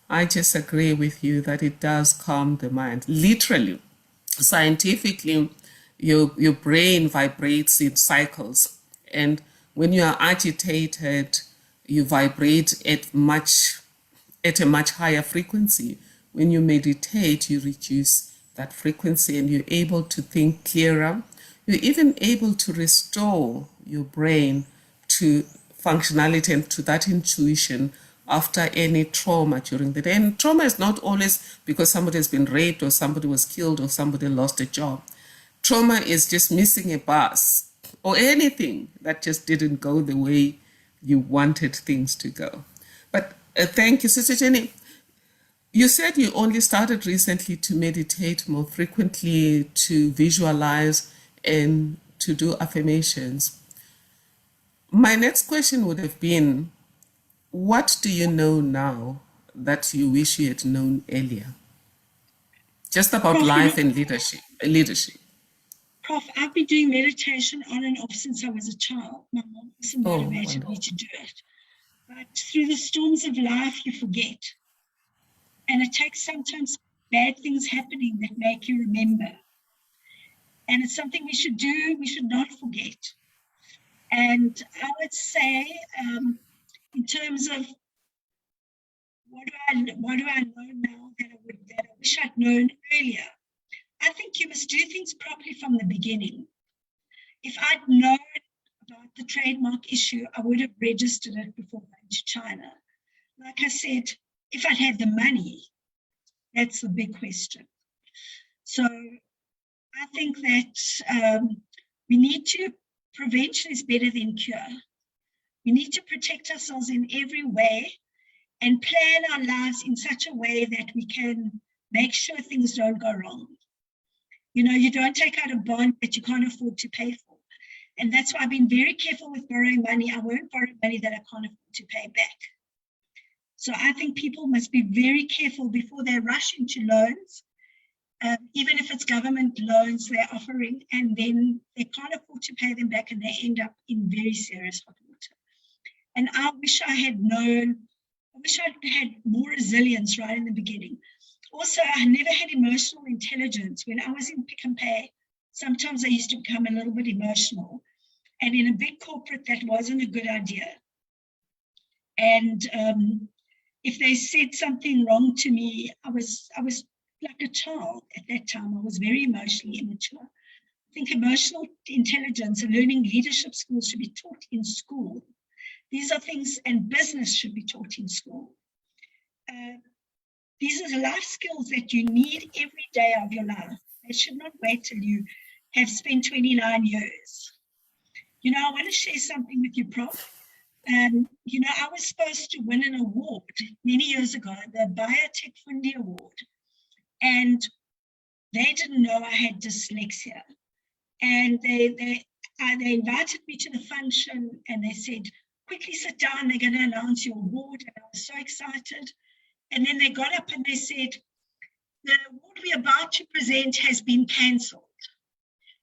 Speaker 1: I just agree with you that it does calm the mind. Literally, scientifically, your brain vibrates in cycles. And when you are agitated, you vibrate at a much higher frequency. When you meditate, you reduce that frequency and you're able to think clearer. You're even able to restore your brain to functionality and to that intuition after any trauma during the day. And trauma is not always because somebody has been raped or somebody was killed or somebody lost a job. Trauma is just missing a bus or anything that just didn't go the way you wanted things to go. But thank you, Sister Jenny. You said you only started recently to meditate more frequently, to visualize and to do affirmations. My next question would have been, what do you know now that you wish you had known earlier? Just about
Speaker 2: Prof,
Speaker 1: life and leadership.
Speaker 2: Prof, I've been doing meditation on and off since I was a child. My mom also motivated me to do it. But through the storms of life, you forget. And it takes sometimes bad things happening that make you remember. And it's something we should do, we should not forget. And I would say, in terms of what do I know now that I wish I'd known earlier, I think you must do things properly from the beginning. If I'd known about the trademark issue, I would have registered it before going to China. Like I said, if I'd had the money, that's the big question. So I think that we need to, prevention is better than cure. We need to protect ourselves in every way and plan our lives in such a way that we can make sure things don't go wrong. You know, you don't take out a bond that you can't afford to pay for. And that's why I've been very careful with borrowing money. I won't borrow money that I can't afford to pay back. So I think people must be very careful before they rush into loans, even if it's government loans they're offering, and then they can't afford to pay them back and they end up in very serious hot water. And I wish I had more resilience right in the beginning. Also, I never had emotional intelligence. When I was in Pick and Pay, sometimes I used to become a little bit emotional. And in a big corporate, that wasn't a good idea. And if they said something wrong to me, I was like a child at that time. I was very emotionally immature. I think emotional intelligence and learning leadership skills should be taught in school. These are things, and business should be taught in school. These are life skills that you need every day of your life. They should not wait till you have spent 29 years. You know, I want to share something with you, Prof. You know, I was supposed to win an award many years ago, the Biotech Fundi Award, and they didn't know I had dyslexia. And they invited me to the function and they said, quickly sit down, they're going to announce your award. And I was so excited. And then they got up and they said, the award we're about to present has been cancelled.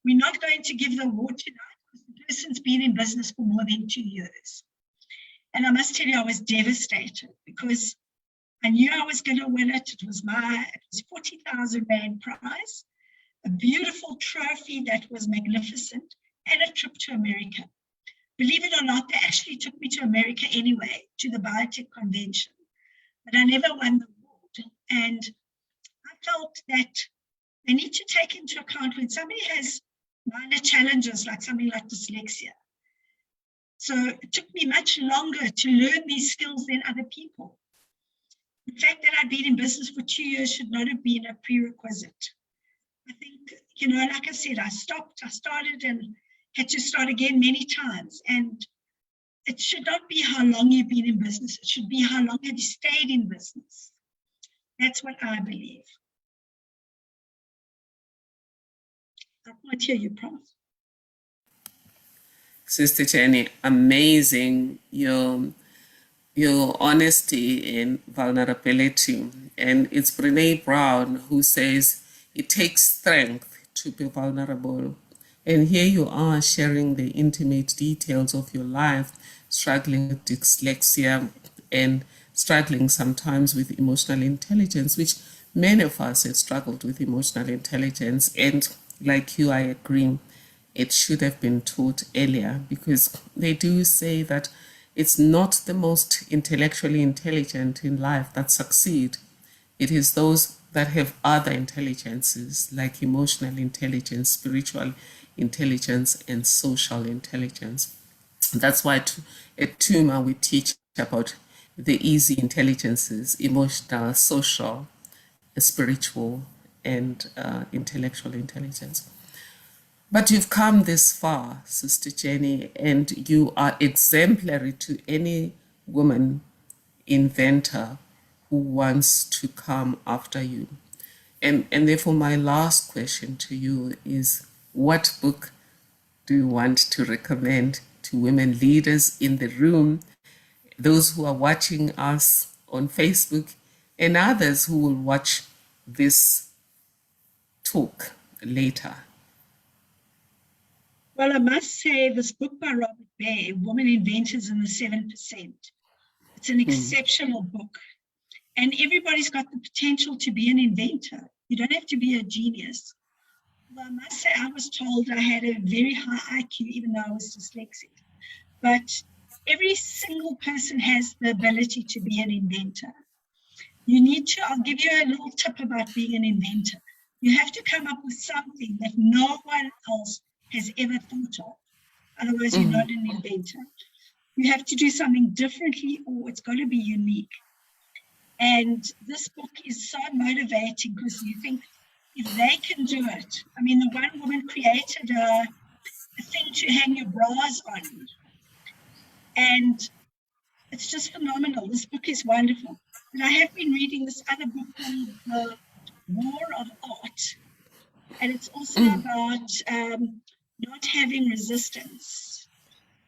Speaker 2: We're not going to give the award tonight because the person's been in business for more than 2 years. And I must tell you, I was devastated because I knew I was going to win it. It was 40,000 Rand prize, a beautiful trophy that was magnificent, and a trip to America. Believe it or not, they actually took me to America anyway, to the biotech convention, but I never won the award. And I felt that they need to take into account when somebody has minor challenges, like something like dyslexia. So it took me much longer to learn these skills than other people. The fact that I'd been in business for 2 years should not have been a prerequisite. I think, like I said, I started and had to start again many times. And it should not be how long you've been in business. It should be how long have you stayed in business. That's what I believe. I can't hear you, Prof.
Speaker 1: Sister Jenny, amazing your honesty and vulnerability. And it's Brene Brown who says it takes strength to be vulnerable. And here you are sharing the intimate details of your life, struggling with dyslexia and struggling sometimes with emotional intelligence, which many of us have struggled with emotional intelligence. And like you, I agree, it should have been taught earlier, because they do say that it's not the most intellectually intelligent in life that succeed. It is those that have other intelligences like emotional intelligence, spiritual intelligence, and social intelligence. That's why at TUMA we teach about the easy intelligences: emotional, social, spiritual, and intellectual intelligence. But you've come this far, Sister Jenny, and you are exemplary to any woman inventor who wants to come after you. And therefore, my last question to you is, what book do you want to recommend to women leaders in the room, those who are watching us on Facebook, and others who will watch this talk later?
Speaker 2: Well, I must say this book by Robert Bay, Women Inventors in the 7%. It's an exceptional book. And everybody's got the potential to be an inventor. You don't have to be a genius. Well, I must say I was told I had a very high IQ, even though I was dyslexic. But every single person has the ability to be an inventor. I'll give you a little tip about being an inventor. You have to come up with something that no one else has ever thought of. Otherwise, you're not an inventor. You have to do something differently, or it's got to be unique. And this book is so motivating, because you think, if they can do it. I mean, the one woman created a thing to hang your bras on. And it's just phenomenal. This book is wonderful. And I have been reading this other book called The War of Art. And it's also about not having resistance.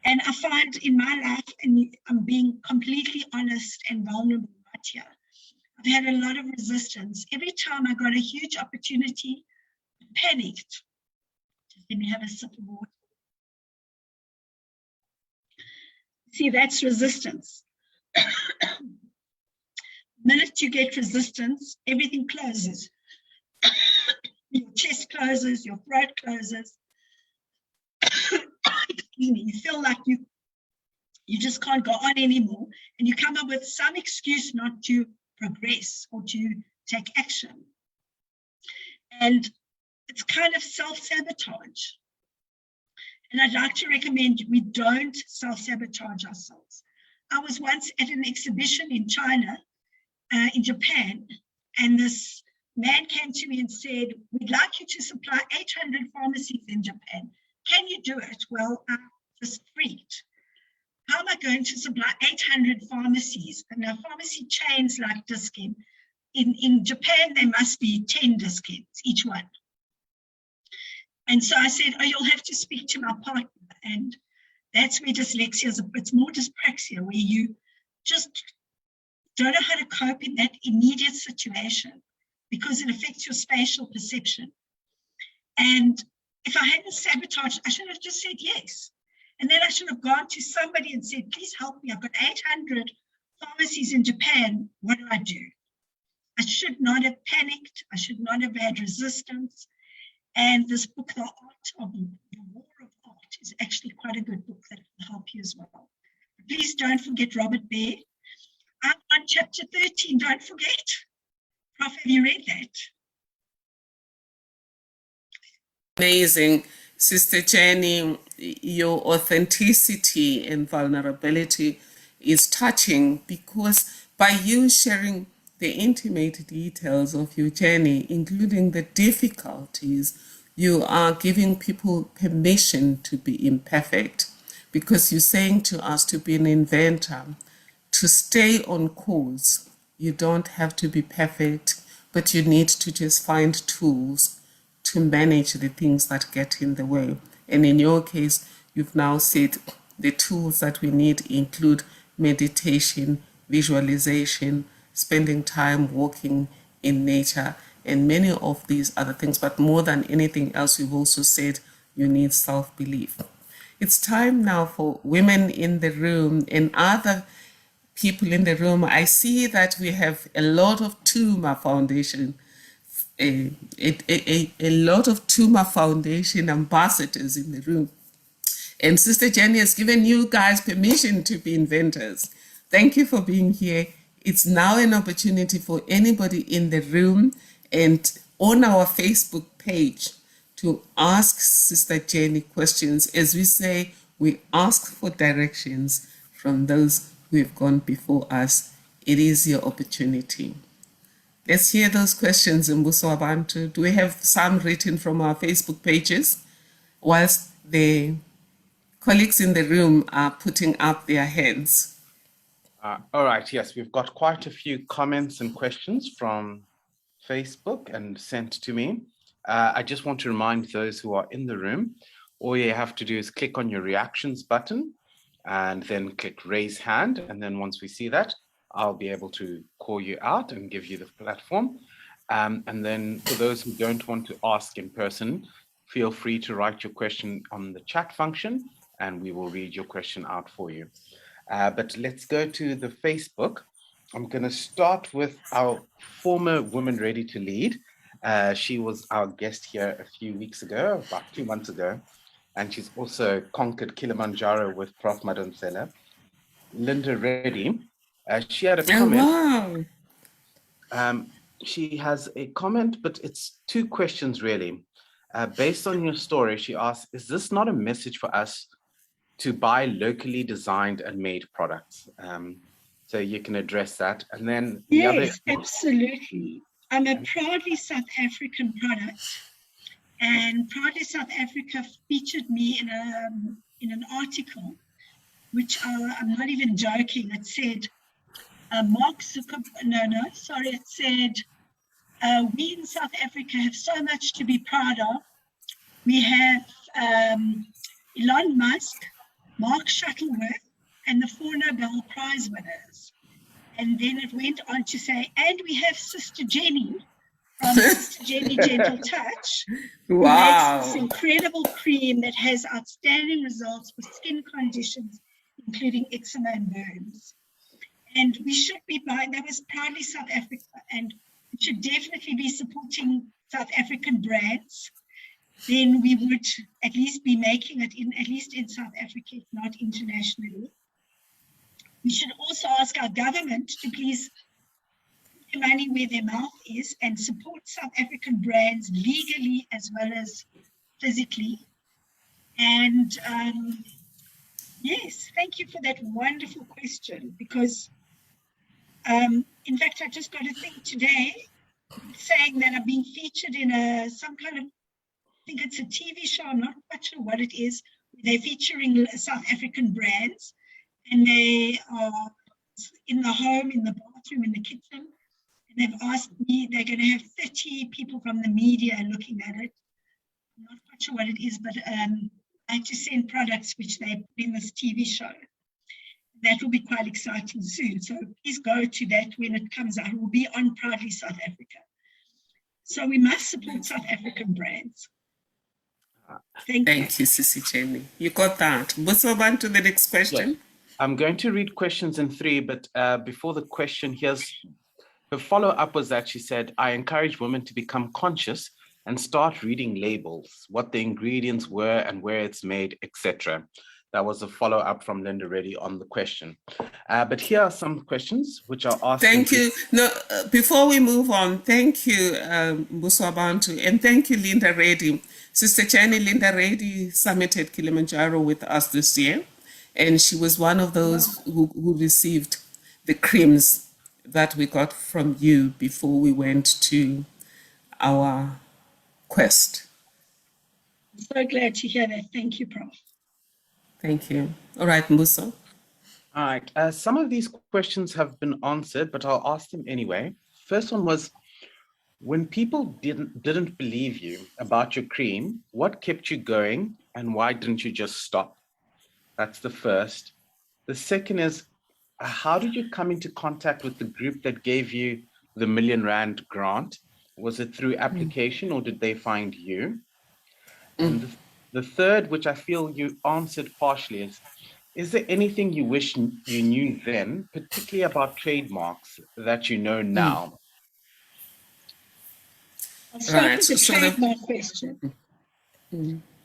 Speaker 2: And I find in my life, and I'm being completely honest and vulnerable right here, I've had a lot of resistance. Every time I got a huge opportunity, I panicked. Just let me have a sip of water. See, that's resistance. The minute you get resistance, everything closes. Your chest closes, your throat closes. Excuse me, you feel like you just can't go on anymore, and you come up with some excuse not to progress or to take action. And it's kind of self-sabotage. And I'd like to recommend we don't self-sabotage ourselves. I was once at an exhibition in China, in Japan, and this man came to me and said, "We'd like you to supply 800 pharmacies in Japan. Can you do it?" Well, I just freaked. How am I going to supply 800 pharmacies? And now pharmacy chains like Dis-Chem, in Japan, there must be 10 Dis-Chems, each one. And so I said, "Oh, you'll have to speak to my partner." And that's where dyslexia is. It's more dyspraxia, where you just don't know how to cope in that immediate situation, because it affects your spatial perception. And if I hadn't sabotaged, I should have just said yes. And then I should have gone to somebody and said, "Please help me. I've got 800 pharmacies in Japan, what do? I should not have panicked. I should not have had resistance. And this book, The War of Art, is actually quite a good book that will help you as well. Please don't forget Robert Bear. I'm on chapter 13, don't forget. Prof, have you read that?
Speaker 1: Amazing. Sister Jenny, your authenticity and vulnerability is touching, because by you sharing the intimate details of your journey, including the difficulties, you are giving people permission to be imperfect, because you're saying to us to be an inventor, to stay on course. You don't have to be perfect, but you need to just find tools to manage the things that get in the way. And in your case, you've now said the tools that we need include meditation, visualization, spending time walking in nature, and many of these other things. But more than anything else, you've also said you need self-belief. It's time now for women in the room and other people in the room. I see that we have a lot of Tuma Foundation, a lot of Tuma Foundation ambassadors in the room. And Sister Jenny has given you guys permission to be inventors. Thank you for being here. It's now an opportunity for anybody in the room and on our Facebook page to ask Sister Jenny questions. As we say, we ask for directions from those who have gone before us. It is your opportunity. Let's hear those questions, Mbuso Abantu. Do we have some written from our Facebook pages, whilst the colleagues in the room are putting up their hands?
Speaker 3: All right, yes, we've got quite a few comments and questions from Facebook and sent to me. I just want to remind those who are in the room, all you have to do is click on your reactions button and then click raise hand. And then once we see that, I'll be able to call you out and give you the platform. And then for those who don't want to ask in person, feel free to write your question on the chat function and we will read your question out for you. But let's go to the Facebook. I'm going to start with our former Woman Ready to Lead. She was our guest here a few weeks ago, about 2 months ago, and she's also conquered Kilimanjaro with Prof Madonsela. Linda Reddy, she had a comment.
Speaker 1: Oh,
Speaker 3: wow. She has a comment, but it's 2 questions really. Based on your story, she asks, is this not a message for us to buy locally designed and made products? So you can address that. And then
Speaker 2: yes, absolutely. I'm a proudly South African product, and Proudly South Africa featured me in an article, which I'm not even joking. It said, Mark Zuckerberg, it said, we in South Africa have so much to be proud of. We have Elon Musk, Mark Shuttleworth, and the 4 Nobel Prize winners. And then it went on to say, and we have Sister Jenny from Sister Jenny Gentle Touch, who makes this incredible cream that has outstanding results for skin conditions, including eczema and burns. And we should be buying, that was proudly South Africa, and we should definitely be supporting South African brands. Then we would at least be making it at least in South Africa, if not internationally. We should also ask our government to please put their money where their mouth is and support South African brands legally as well as physically. And yes, thank you for that wonderful question, because in fact, I just got a thing today saying that I'm being featured in some kind of, I think it's a TV show, I'm not quite sure what it is. They're featuring South African brands, and they are in the home, in the bathroom, in the kitchen. And they've asked me, they're going to have 30 people from the media looking at it. I'm not quite sure what it is, but I had to send products which they put in this TV show. That will be quite exciting soon. So please go to that when it comes out. It will be on Proudly South Africa. So we must support South African brands. Thank you.
Speaker 1: Thank you, Sissy Jenny. You got that. Let's move on to the next question.
Speaker 3: Yes. I'm going to read questions in 3, but before the question, her follow-up was that she said, I encourage women to become conscious and start reading labels, what the ingredients were and where it's made, etc. That was a follow-up from Linda Reddy on the question. But here are some questions which are asked.
Speaker 1: Thank you. No, before we move on, thank you, Mbuso Abantu, and thank you, Linda Reddy. Sister Jenny, Linda Reddy summited Kilimanjaro with us this year, and she was one of those who received the creams that we got from you before we went to our quest.
Speaker 2: I'm so glad to hear that. Thank you, Prof.
Speaker 1: Thank you. All right, Mbuso.
Speaker 3: All right. Some of these questions have been answered, but I'll ask them anyway. First one was, when people didn't believe you about your cream, what kept you going and why didn't you just stop? That's the first. The second is, how did you come into contact with the group that gave you the R1 million grant? Was it through application or did they find you? And the third, which I feel you answered partially, is there anything you wish you knew then, particularly about trademarks, that you know now?
Speaker 2: I'll start with the trademark question.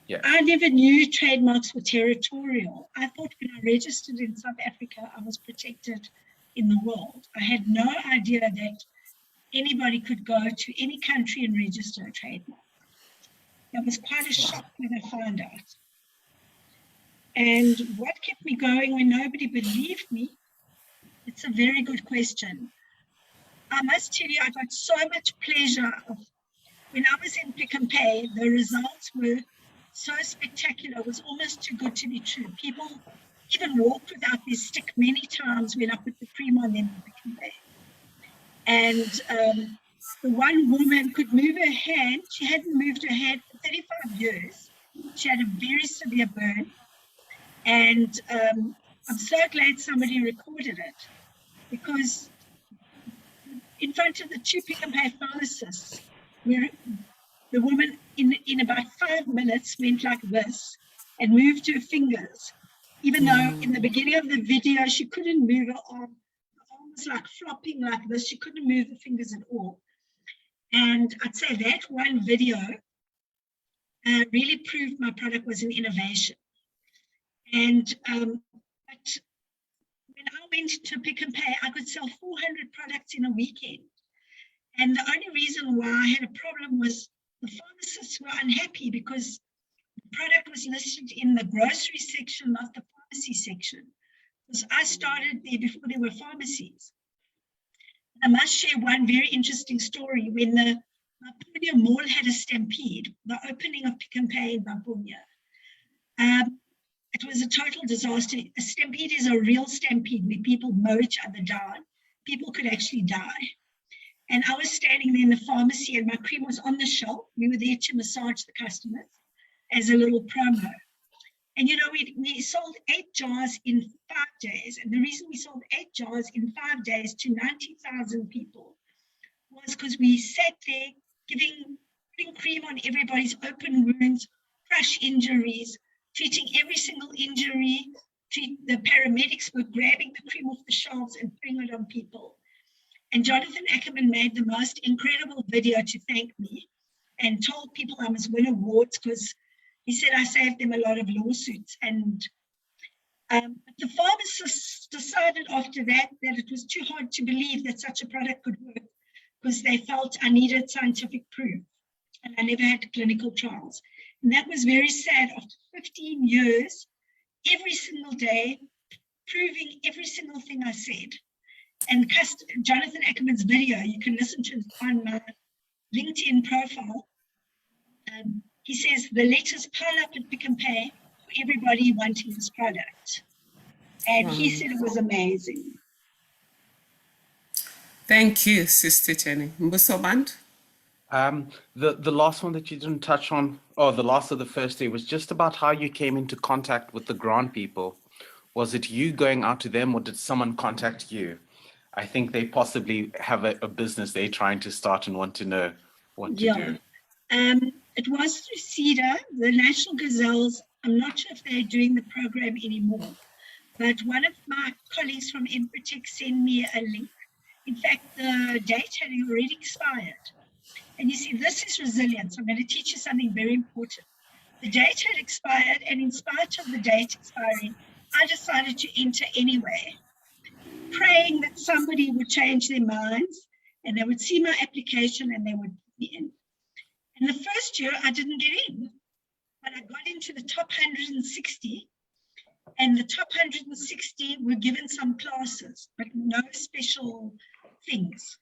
Speaker 3: Yeah.
Speaker 2: I never knew trademarks were territorial. I thought when I registered in South Africa, I was protected in the world. I had no idea that anybody could go to any country and register a trademark. That was quite a shock when I found out. And what kept me going when nobody believed me? It's a very good question. I must tell you, I got so much pleasure when I was in Pick n Pay. The results were so spectacular. It was almost too good to be true. People even walked without their stick many times when I put the cream on them in Pick n Pay. And the one woman could move her hand. She hadn't moved her hand for 35 years. She had a very severe burn. And I'm so glad somebody recorded it, because in front of the 2 Pick n Pay pharmacists, where the woman in about 5 minutes went like this and moved her fingers, even though in the beginning of the video she couldn't move her arm. The arm was like flopping like this. She couldn't move the fingers at all. And I'd say that one video really proved my product was an innovation. And but when I went to Pick n Pay, I could sell 400 products in a weekend. And the only reason why I had a problem was the pharmacists were unhappy because the product was listed in the grocery section, not the pharmacy section. Because I started there before there were pharmacies. I must share one very interesting story. When the Mapunya Mall had a stampede, the opening of Pick n Pay in Mapunya, it was a total disaster. A stampede is a real stampede where people mow each other down. People could actually die. And I was standing there in the pharmacy and my cream was on the shelf. We were there to massage the customers as a little promo. And you know, we sold 8 jars in 5 days. And the reason we sold 8 jars in 5 days to 90,000 people was because we sat there putting cream on everybody's open wounds, crush injuries, treating every single injury. The paramedics were grabbing the cream off the shelves and putting it on people. And Jonathan Ackerman made the most incredible video to thank me and told people I must win awards because he said I saved them a lot of lawsuits. And the pharmacists decided after that it was too hard to believe that such a product could work because they felt I needed scientific proof and I never had clinical trials. And that was very sad. After 15 years, every single day, proving every single thing I said. And Jonathan Ackerman's video, you can listen to it on my LinkedIn profile. He says the letters pile up at Pick n Pay for everybody wanting this product. And he said it was amazing.
Speaker 1: Thank you, Sister Jenny. Mbuso Band?
Speaker 3: The last one that you didn't touch on, or the last of the first day, was just about how you came into contact with the grant people. Was it you going out to them or did someone contact you? I think they possibly have a business they're trying to start and want to know what to do.
Speaker 2: It was through CEDA, the National Gazelles. I'm not sure if they're doing the program anymore, But one of my colleagues from Infotech sent me a link. In fact, the date had already expired. And you see, this is resilience. I'm going to teach you something very important. The date had expired, and in spite of the date expiring, I decided to enter anyway, praying that somebody would change their minds and they would see my application and they would be in. And the first year, I didn't get in, but I got into the top 160, and the top 160 were given some classes, but no special things.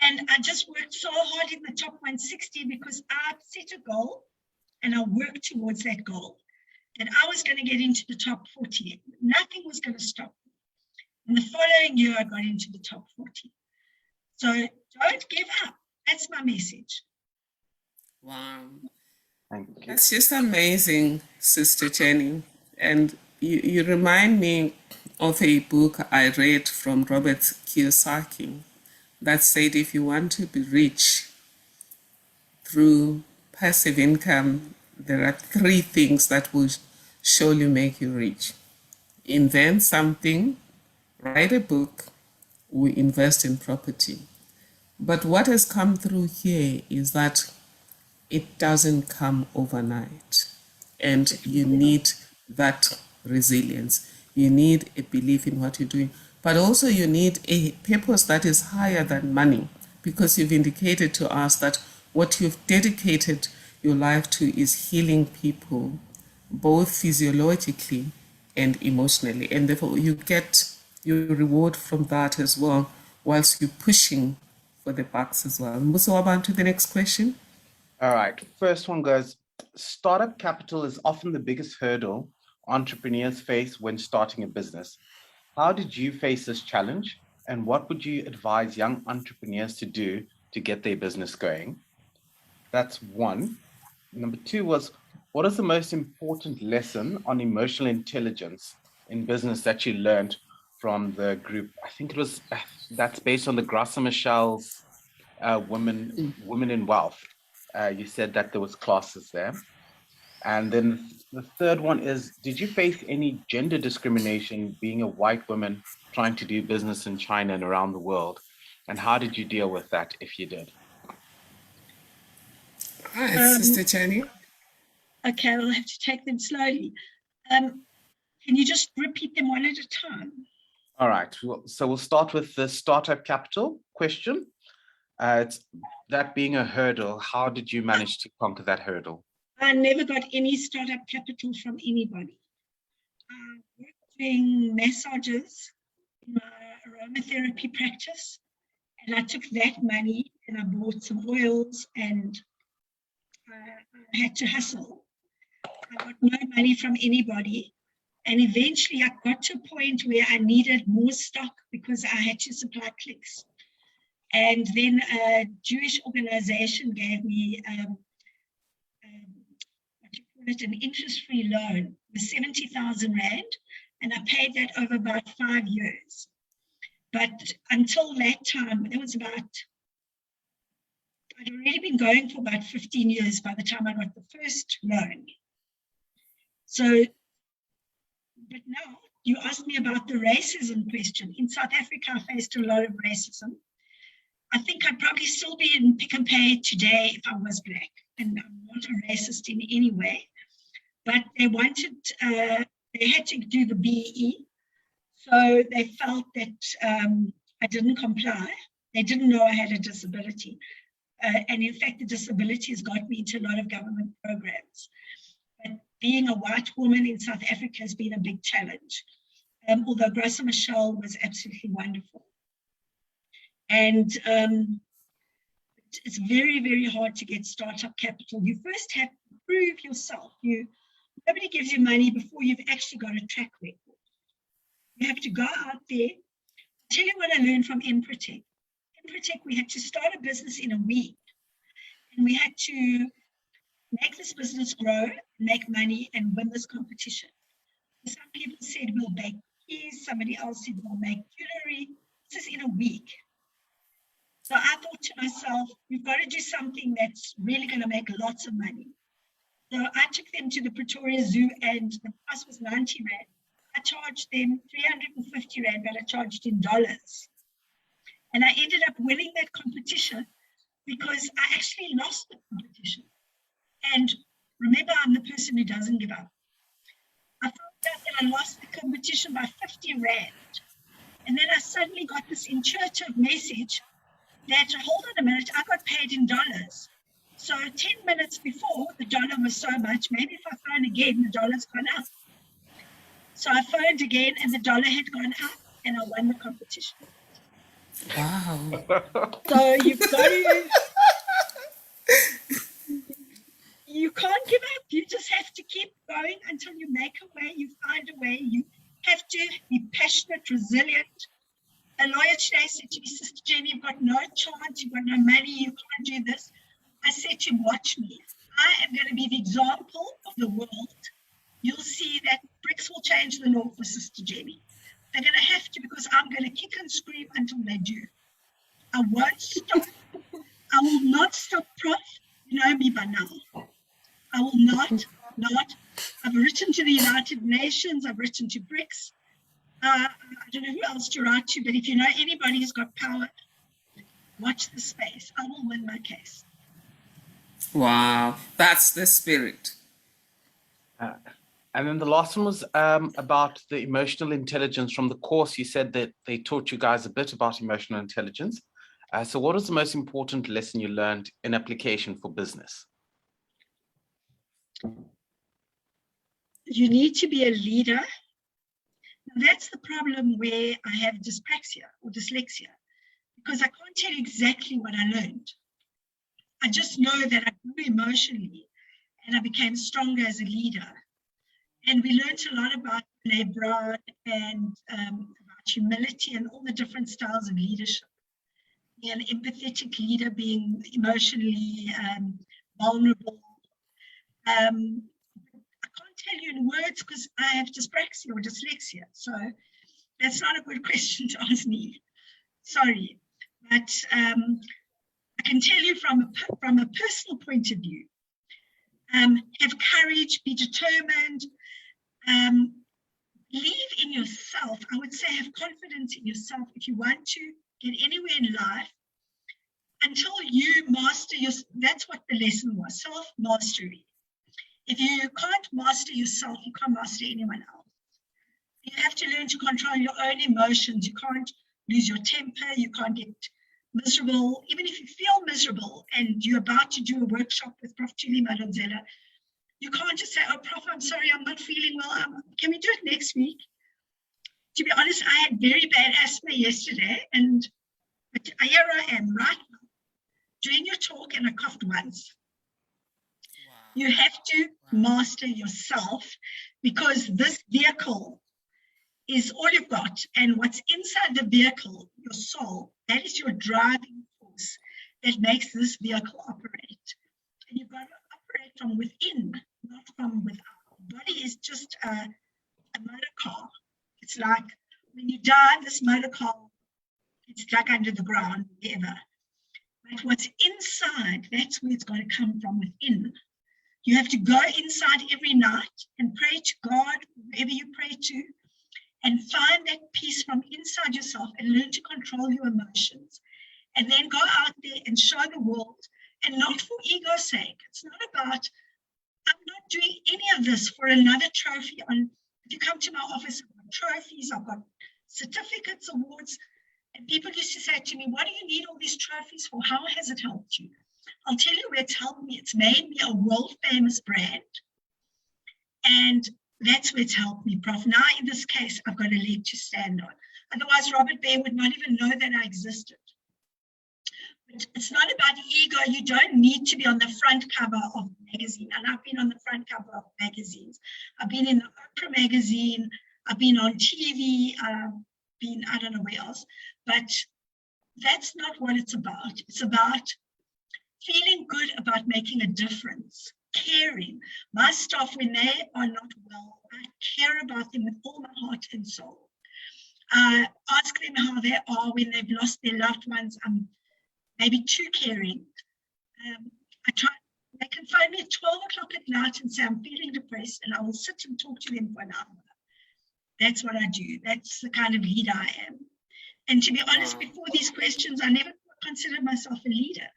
Speaker 2: And I just worked so hard in the top 160 because I set a goal and I worked towards that goal. And I was going to get into the top 40. Nothing was going to stop me. And the following year, I got into the top 40. So don't give up. That's my message.
Speaker 1: Wow.
Speaker 3: Thank you.
Speaker 1: That's just amazing, Sister Jenny. And you remind me of a book I read from Robert Kiyosaki that said if you want to be rich through passive income, there are 3 things that will surely make you rich. Invent something, write a book, or invest in property. But what has come through here is that it doesn't come overnight. And you need that resilience. You need a belief in what you're doing. But also you need a purpose that is higher than money, because you've indicated to us that what you've dedicated your life to is healing people, both physiologically and emotionally. And therefore you get your reward from that as well, whilst you're pushing for the bucks as well. Mbuso, on to the next question.
Speaker 3: All right. First one goes, startup capital is often the biggest hurdle entrepreneurs face when starting a business. How did you face this challenge? And what would you advise young entrepreneurs to do to get their business going? That's one. Number 2 was, what is the most important lesson on emotional intelligence in business that you learned from the group? I think it was, that's based on the Grassa Michelle's Women in Wealth. You said that there was classes there. And then the third one is, did you face any gender discrimination being a white woman trying to do business in China and around the world? And how did you deal with that, if you did?
Speaker 1: Hi, Sister Jenny.
Speaker 2: Okay, I'll have to take them slowly. Can you just repeat them one at a time?
Speaker 3: All right. So we'll start with the startup capital question. It's that being a hurdle, how did you manage to conquer that hurdle?
Speaker 2: I never got any startup capital from anybody. I worked doing massages in my aromatherapy practice, and I took that money and I bought some oils, and I had to hustle. I got no money from anybody, and eventually I got to a point where I needed more stock because I had to supply clicks. And then a Jewish organization gave me an interest-free loan with 70,000 Rand, and I paid that over about 5 years. But until that time, it was about, I'd already been going for about 15 years by the time I got the first loan. So, but now you asked me about the racism question. In South Africa, I faced a lot of racism. I think I'd probably still be in Pick and Pay today if I was Black, and I'm not a racist in any way. But they wanted, they had to do the BEE, so they felt that I didn't comply. They didn't know I had a disability. And in fact, the disability has got me into a lot of government programs. But being a white woman in South Africa has been a big challenge, although Grassa Michelle was absolutely wonderful. And it's very, very hard to get startup capital. You first have to prove yourself. Nobody gives you money before you've actually got a track record. You have to go out there. I'll tell you what I learned from Infotech. Infotech, we had to start a business in a week. And we had to make this business grow, make money, and win this competition. Some people said we'll bake cookies. Somebody else said we'll make jewelry. This is in a week. So I thought to myself, we've got to do something that's really going to make lots of money. So I took them to the Pretoria Zoo, and the price was 90 Rand. I charged them 350 Rand, but I charged in dollars. And I ended up winning that competition because I actually lost the competition. And remember, I'm the person who doesn't give up. I found out that I lost the competition by 50 Rand. And then I suddenly got this intuitive message that, hold on a minute, I got paid in dollars. So 10 minutes before, the dollar was so much, maybe if I phone again, the dollar's gone up. So I phoned again and the dollar had gone up and I won the competition.
Speaker 1: Wow.
Speaker 2: So you've got to, you can't give up. You just have to keep going until you make a way, you find a way. You have to be passionate, resilient. A lawyer today said to me, Sister Jenny, you've got no chance, you've got no money, you can't do this. I said to him, watch me. I am going to be the example of the world. You'll see that BRICS will change the law for Sister Jenny. They're going to have to, because I'm going to kick and scream until they do. I won't stop. I will not stop, Prof. You know me by now. I will not. I've written to the United Nations. I've written to BRICS. I don't know who else to write to, but if you know anybody who's got power, watch the space. I will win my case.
Speaker 1: Wow. That's the spirit.
Speaker 3: And then the last one was about the emotional intelligence from the course. You said that they taught you guys a bit about emotional intelligence. So what was the most important lesson you learned in application for business?
Speaker 2: You need to be a leader. Now, that's the problem where I have dyspraxia or dyslexia, because I can't tell you exactly what I learned. I just know that I grew emotionally and I became stronger as a leader. And we learned a lot about Brene Brown and about humility and all the different styles of leadership. An empathetic leader, being emotionally vulnerable. I can't tell you in words because I have dyspraxia or dyslexia. So that's not a good question to ask me. Sorry. But I can tell you from a personal point of view, have courage, be determined, believe in yourself. I would say have confidence in yourself if you want to get anywhere in life until you master that's what the lesson was, self-mastery. If you can't master yourself, you can't master anyone else. You have to learn to control your own emotions. You can't lose your temper. You can't get miserable. Even if you feel miserable and you're about to do a workshop with Prof Thuli Madonsela, you can't just say, oh, Prof, I'm sorry, I'm not feeling well. Can we do it next week? To be honest, I had very bad asthma yesterday, and here I am right now, doing your talk, and I coughed once. Wow. You have to master yourself, because this vehicle is all you've got, and what's inside the vehicle, your soul, that is your driving force that makes this vehicle operate. And you've got to operate from within, not from without. The body is just a motor car. It's like when you die, this motor car gets dug under the ground, whatever. But what's inside, that's where it's going to come from, within. You have to go inside every night and pray to God, whoever you pray to, and find that peace from inside yourself and learn to control your emotions. And then go out there and show the world, and not for ego's sake. It's not about, I'm not doing any of this for another trophy. If you come to my office, I've got trophies, I've got certificates, awards, and people used to say to me, what do you need all these trophies for? How has it helped you? I'll tell you where it's helped me. It's made me a world famous brand. And that's where it's helped me, Prof. Now, in this case, I've got a leg to stand on. Otherwise, Robert Bear would not even know that I existed. But it's not about ego. You don't need to be on the front cover of a magazine. And I've been on the front cover of magazines. I've been in the Oprah magazine. I've been on TV. I've been, I don't know where else. But that's not what it's about. It's about feeling good about making a difference, caring. My staff, when they are not well, I care about them with all my heart and soul. I ask them how they are when they've lost their loved ones. I'm maybe too caring. They can phone me at 12 o'clock at night and say, I'm feeling depressed, and I will sit and talk to them for an hour. That's what I do. That's the kind of leader I am. And to be honest, before these questions, I never considered myself a leader.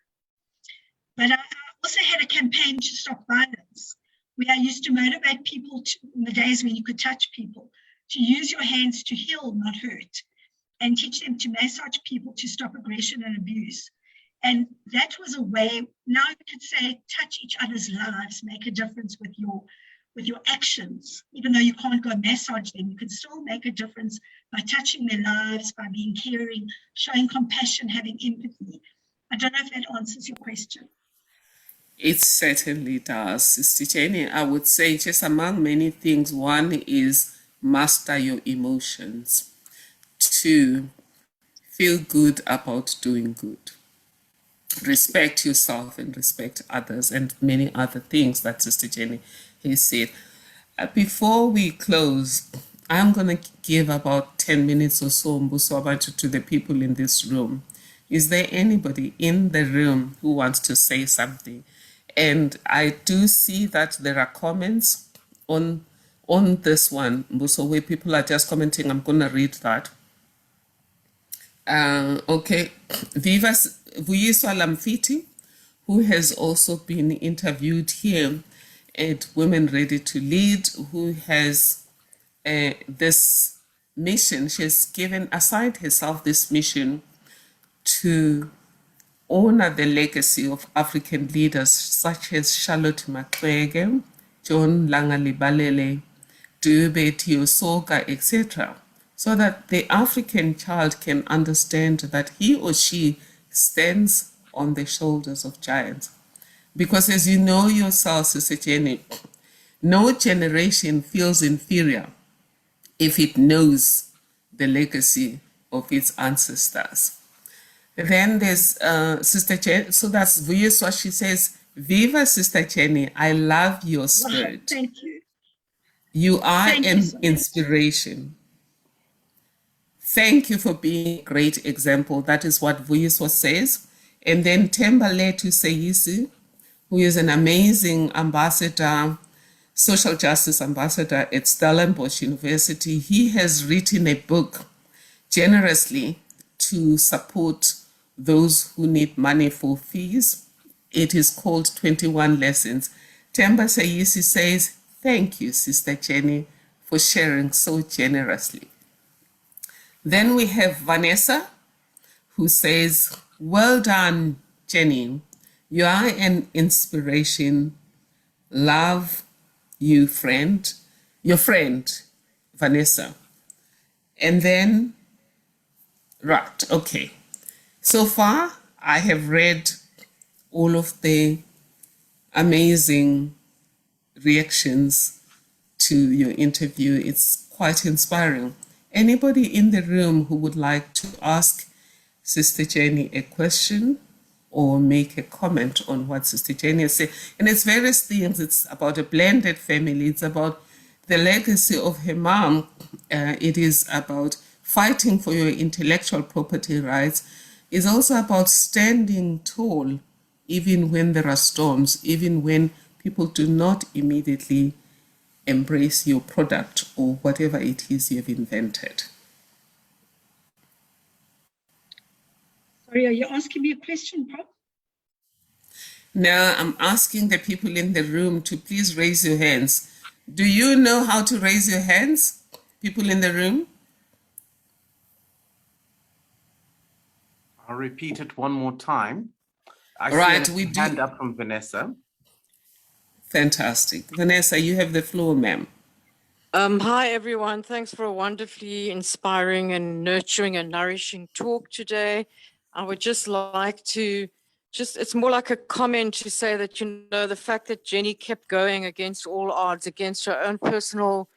Speaker 2: But I also had a campaign to stop violence, where I used to motivate people in the days when you could touch people, to use your hands to heal, not hurt, and teach them to massage people to stop aggression and abuse. And that was a way, now you could say, touch each other's lives, make a difference with your actions. Even though you can't go massage them, you can still make a difference by touching their lives, by being caring, showing compassion, having empathy. I don't know if that answers your question.
Speaker 1: It certainly does, Sister Jenny. I would say, just among many things, one is master your emotions. 2, feel good about doing good. Respect yourself and respect others, and many other things that Sister Jenny has said. Before we close, I'm going to give about 10 minutes or so to the people in this room. Is there anybody in the room who wants to say something? And I do see that there are comments on this one, so where people are just commenting. I'm going to read that. Okay, Vuyiswa Lamfiti, who has also been interviewed here at Women Ready to Lead, who has this mission. She has given aside herself this mission to honor the legacy of African leaders such as Charlotte Maxeke, John Langalibalele, Dube Tiosoka, etc., so that the African child can understand that he or she stands on the shoulders of giants. Because as you know yourself, Sister Jenny, no generation feels inferior if it knows the legacy of its ancestors. Then there's Sister Jenny, so that's Vuyiswa. She says, Viva Sister Jenny, I love your spirit.
Speaker 2: Thank you.
Speaker 1: You are
Speaker 2: Thank you
Speaker 1: an
Speaker 2: so much.
Speaker 1: inspiration. Thank you for being a great example. That is what Vuyiswa says. And then Thembaletu Seyisi, who is an amazing ambassador, social justice ambassador at Stellenbosch University. He has written a book generously to support those who need money for fees. It is called 21 Lessons. Themba Seyisi says, thank you, Sister Jenny, for sharing so generously. Then we have Vanessa, who says, well done, Jenny. You are an inspiration. Love you, friend. Your friend, Vanessa. And then, right, okay. So far, I have read all of the amazing reactions to your interview. It's quite inspiring. Anybody in the room who would like to ask Sister Jenny a question or make a comment on what Sister Jenny has said? And it's various things. It's about a blended family. It's about the legacy of her mom. It is about fighting for your intellectual property rights. It's also about standing tall, even when there are storms, even when people do not immediately embrace your product or whatever it is you've invented.
Speaker 2: Sorry, are you asking me a question, Prof?
Speaker 1: Now, I'm asking the people in the room to please raise your hands. Do you know how to raise your hands, people in the room?
Speaker 3: I'll repeat it one more time. I
Speaker 1: Right,
Speaker 3: see
Speaker 1: we
Speaker 3: a
Speaker 1: do.
Speaker 3: hand up from Vanessa.
Speaker 1: Fantastic. Vanessa, you have the floor, ma'am.
Speaker 4: Hi, everyone. Thanks for a wonderfully inspiring and nurturing and nourishing talk today. I would just like to it's more like a comment to say that, the fact that Jenny kept going against all odds, against her own personal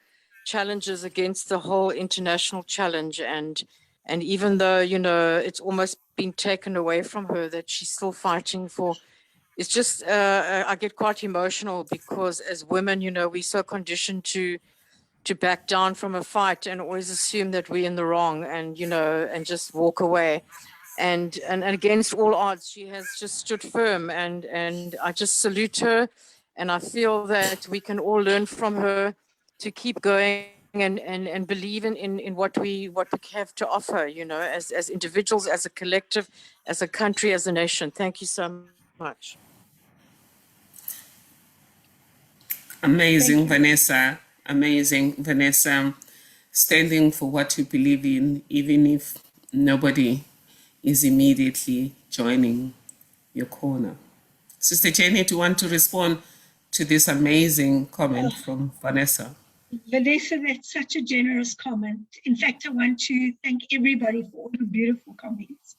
Speaker 4: challenges, against the whole international challenge. And even though, it's almost been taken away from her, that she's still fighting for. It's just, I get quite emotional because as women, we're so conditioned to back down from a fight and always assume that we're in the wrong and, and just walk away. And against all odds, she has just stood firm, and I just salute her. And I feel that we can all learn from her to keep going and believe in what we have to offer, as individuals, as a collective, as a country, as a nation. Thank you so much.
Speaker 1: Amazing, Vanessa. Amazing, Vanessa. Standing for what you believe in, even if nobody is immediately joining your corner. Sister Jenny, do you want to respond to this amazing comment from Vanessa?
Speaker 2: Vanessa, that's such a generous comment. In fact, I want to thank everybody for all the beautiful comments.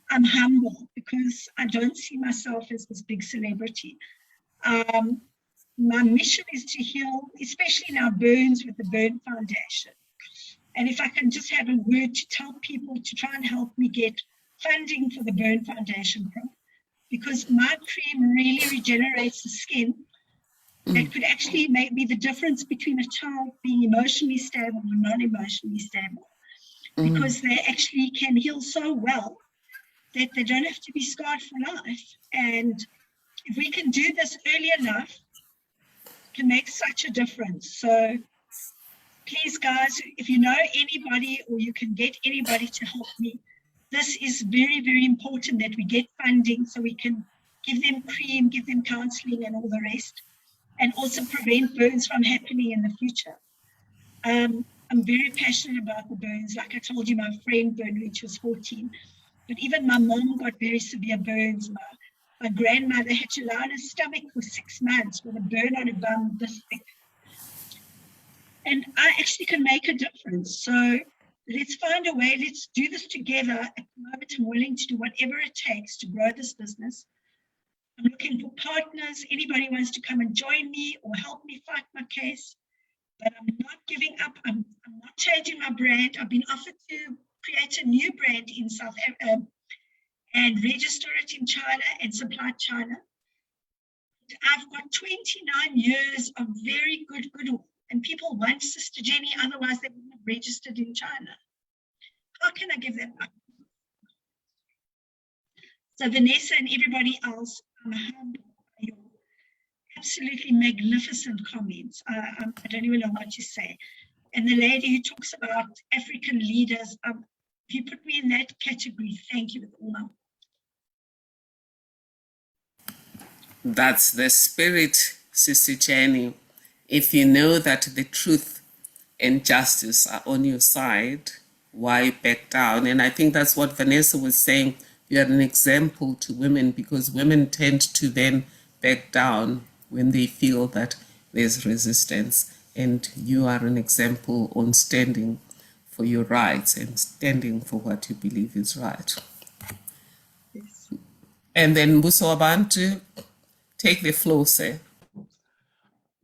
Speaker 2: I'm humble because I don't see myself as this big celebrity. My mission is to heal, especially now burns with the Burn Foundation. And if I can just have a word to tell people to try and help me get funding for the Burn Foundation program, because my cream really regenerates the skin. That could actually make me the difference between a child being emotionally stable and non-emotionally stable, because they actually can heal so well that they don't have to be scarred for life. And if we can do this early enough, it can make such a difference. So please, guys, if you know anybody or you can get anybody to help me, this is very, very important that we get funding so we can give them cream, give them counseling and all the rest, and also prevent burns from happening in the future. I'm very passionate about the burns. Like I told you, my friend burned when she was 14. But even my mom got very severe burns. My grandmother had to lie on her stomach for 6 months with a burn on her bum this thick. And I actually can make a difference. So let's find a way. Let's do this together. At the moment, I'm willing to do whatever it takes to grow this business. I'm looking for partners. Anybody wants to come and join me or help me fight my case. But I'm not giving up. I'm not changing my brand. I've been offered to create a new brand in South Africa and register it in China and supply China. I've got 29 years of very good goodwill, and people want Sister Jenny, otherwise they wouldn't have registered in China. How can I give them up? So Vanessa and everybody else, I'm humbled by your absolutely magnificent comments. I don't even know what to say. And the lady who talks about African leaders, if you put me in that category, thank you with all my heart.
Speaker 1: That's the spirit, Sister Jenny. If you know that the truth and justice are on your side, why back down? And I think that's what Vanessa was saying. You are an example to women, because women tend to then back down when they feel that there's resistance. And you are an example on standing for your rights and standing for what you believe is right.
Speaker 2: Yes.
Speaker 1: And then Mbuso Wabantu, take the floor, sir.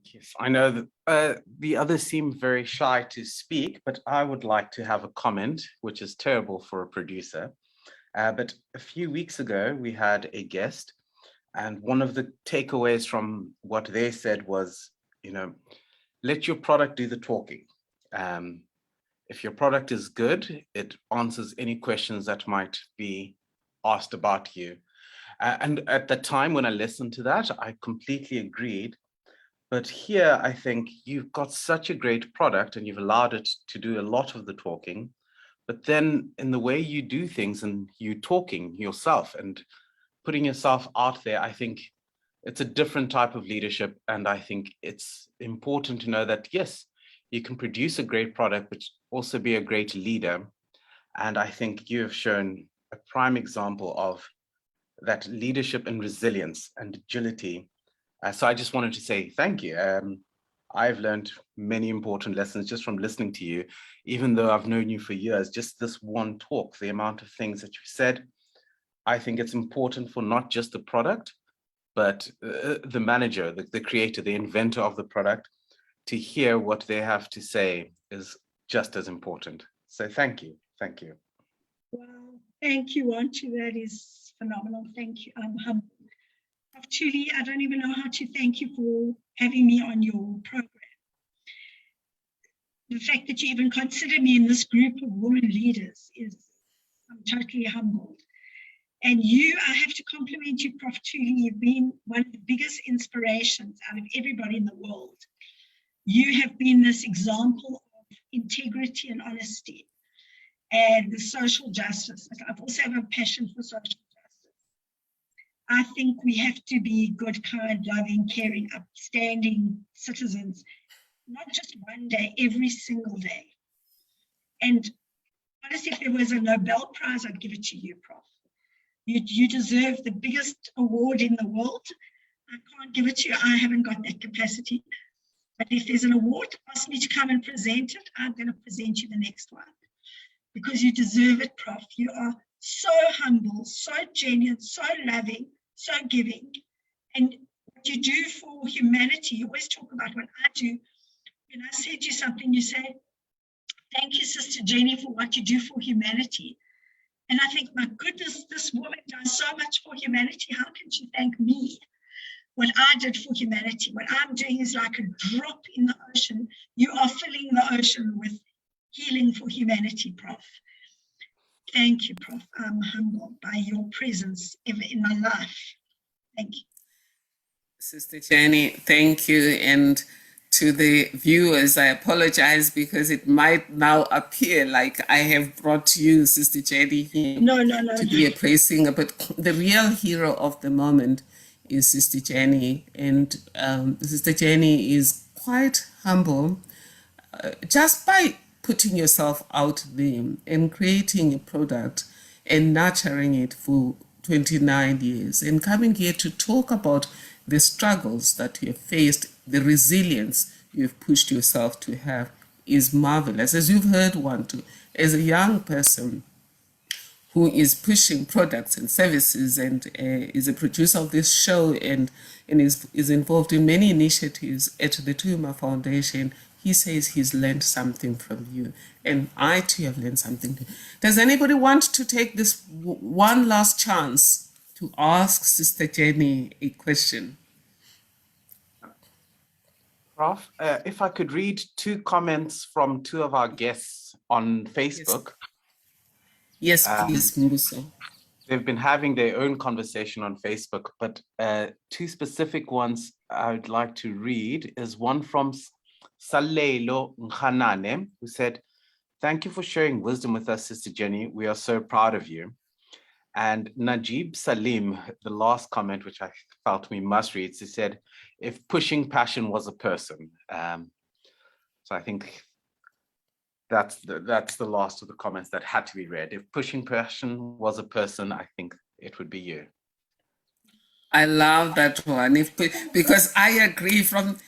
Speaker 3: Yes, I know that the others seem very shy to speak, but I would like to have a comment, which is terrible for a producer. But a few weeks ago, we had a guest, and one of the takeaways from what they said was, let your product do the talking. If your product is good, it answers any questions that might be asked about you. And at the time when I listened to that, I completely agreed. But here, I think you've got such a great product and you've allowed it to do a lot of the talking. But then in the way you do things and you talking yourself and putting yourself out there, I think it's a different type of leadership. And I think it's important to know that, yes, you can produce a great product, but also be a great leader. And I think you have shown a prime example of that leadership and resilience and agility. So I just wanted to say thank you. I've learned many important lessons just from listening to you, even though I've known you for years. Just this one talk, the amount of things that you've said, I think it's important for not just the product, but the manager, the creator, the inventor of the product, to hear what they have to say is just as important. So thank you. Thank you.
Speaker 2: Well, thank you, Auntie. That is phenomenal. Thank you. I'm humbled. Prof Thuli, I don't even know how to thank you for having me on your program. The fact that you even consider me in this group of women leaders I'm totally humbled. And I have to compliment you, Prof Thuli. You've been one of the biggest inspirations out of everybody in the world. You have been this example of integrity and honesty and the social justice. I've also have a passion for social justice. I think we have to be good, kind, loving, caring, upstanding citizens, not just one day, every single day. And honestly, if there was a Nobel Prize, I'd give it to you, Prof. You deserve the biggest award in the world. I can't give it to you. I haven't got that capacity. But if there's an award, ask me to come and present it. I'm going to present you the next one. Because you deserve it, Prof. You are so humble, so genuine, so loving, so giving. And what you do for humanity, you always talk about what I do. When I said you something, you say, thank you, Sister Jenny, for what you do for humanity. And I think, my goodness, this woman does so much for humanity. How can she thank me? What I did for humanity, what I'm doing is like a drop in the ocean. You are filling the ocean with healing for humanity, Prof. Thank you, Prof. I'm humbled by your presence ever in my life. Thank you.
Speaker 1: Sister Jenny, thank you. And to the viewers, I apologize because it might now appear like I have brought you, Sister Jenny, here to be a praise singer. But the real hero of the moment is Sister Jenny. And Sister Jenny is quite humble just by putting yourself out there and creating a product and nurturing it for 29 years and coming here to talk about the struggles that you have faced, the resilience you've pushed yourself to have is marvelous. As you've heard, as a young person who is pushing products and services and is a producer of this show and is involved in many initiatives at the Tuma Foundation, he says he's learned something from you. And I too have learned something. Does anybody want to take this one last chance to ask Sister Jenny a question?
Speaker 3: Prof, if I could read two comments from two of our guests on Facebook.
Speaker 1: Yes, please, Mbuso.
Speaker 3: They've been having their own conversation on Facebook, but two specific ones I would like to read is one from Salelo Nkhanane, who said, thank you for sharing wisdom with us, Sister Jenny. We are so proud of you. And Najib Salim, the last comment, which I felt we must read, he said, if pushing passion was a person. So I think that's the last of the comments that had to be read. If pushing passion was a person, I think it would be you.
Speaker 1: I love that one. Because I agree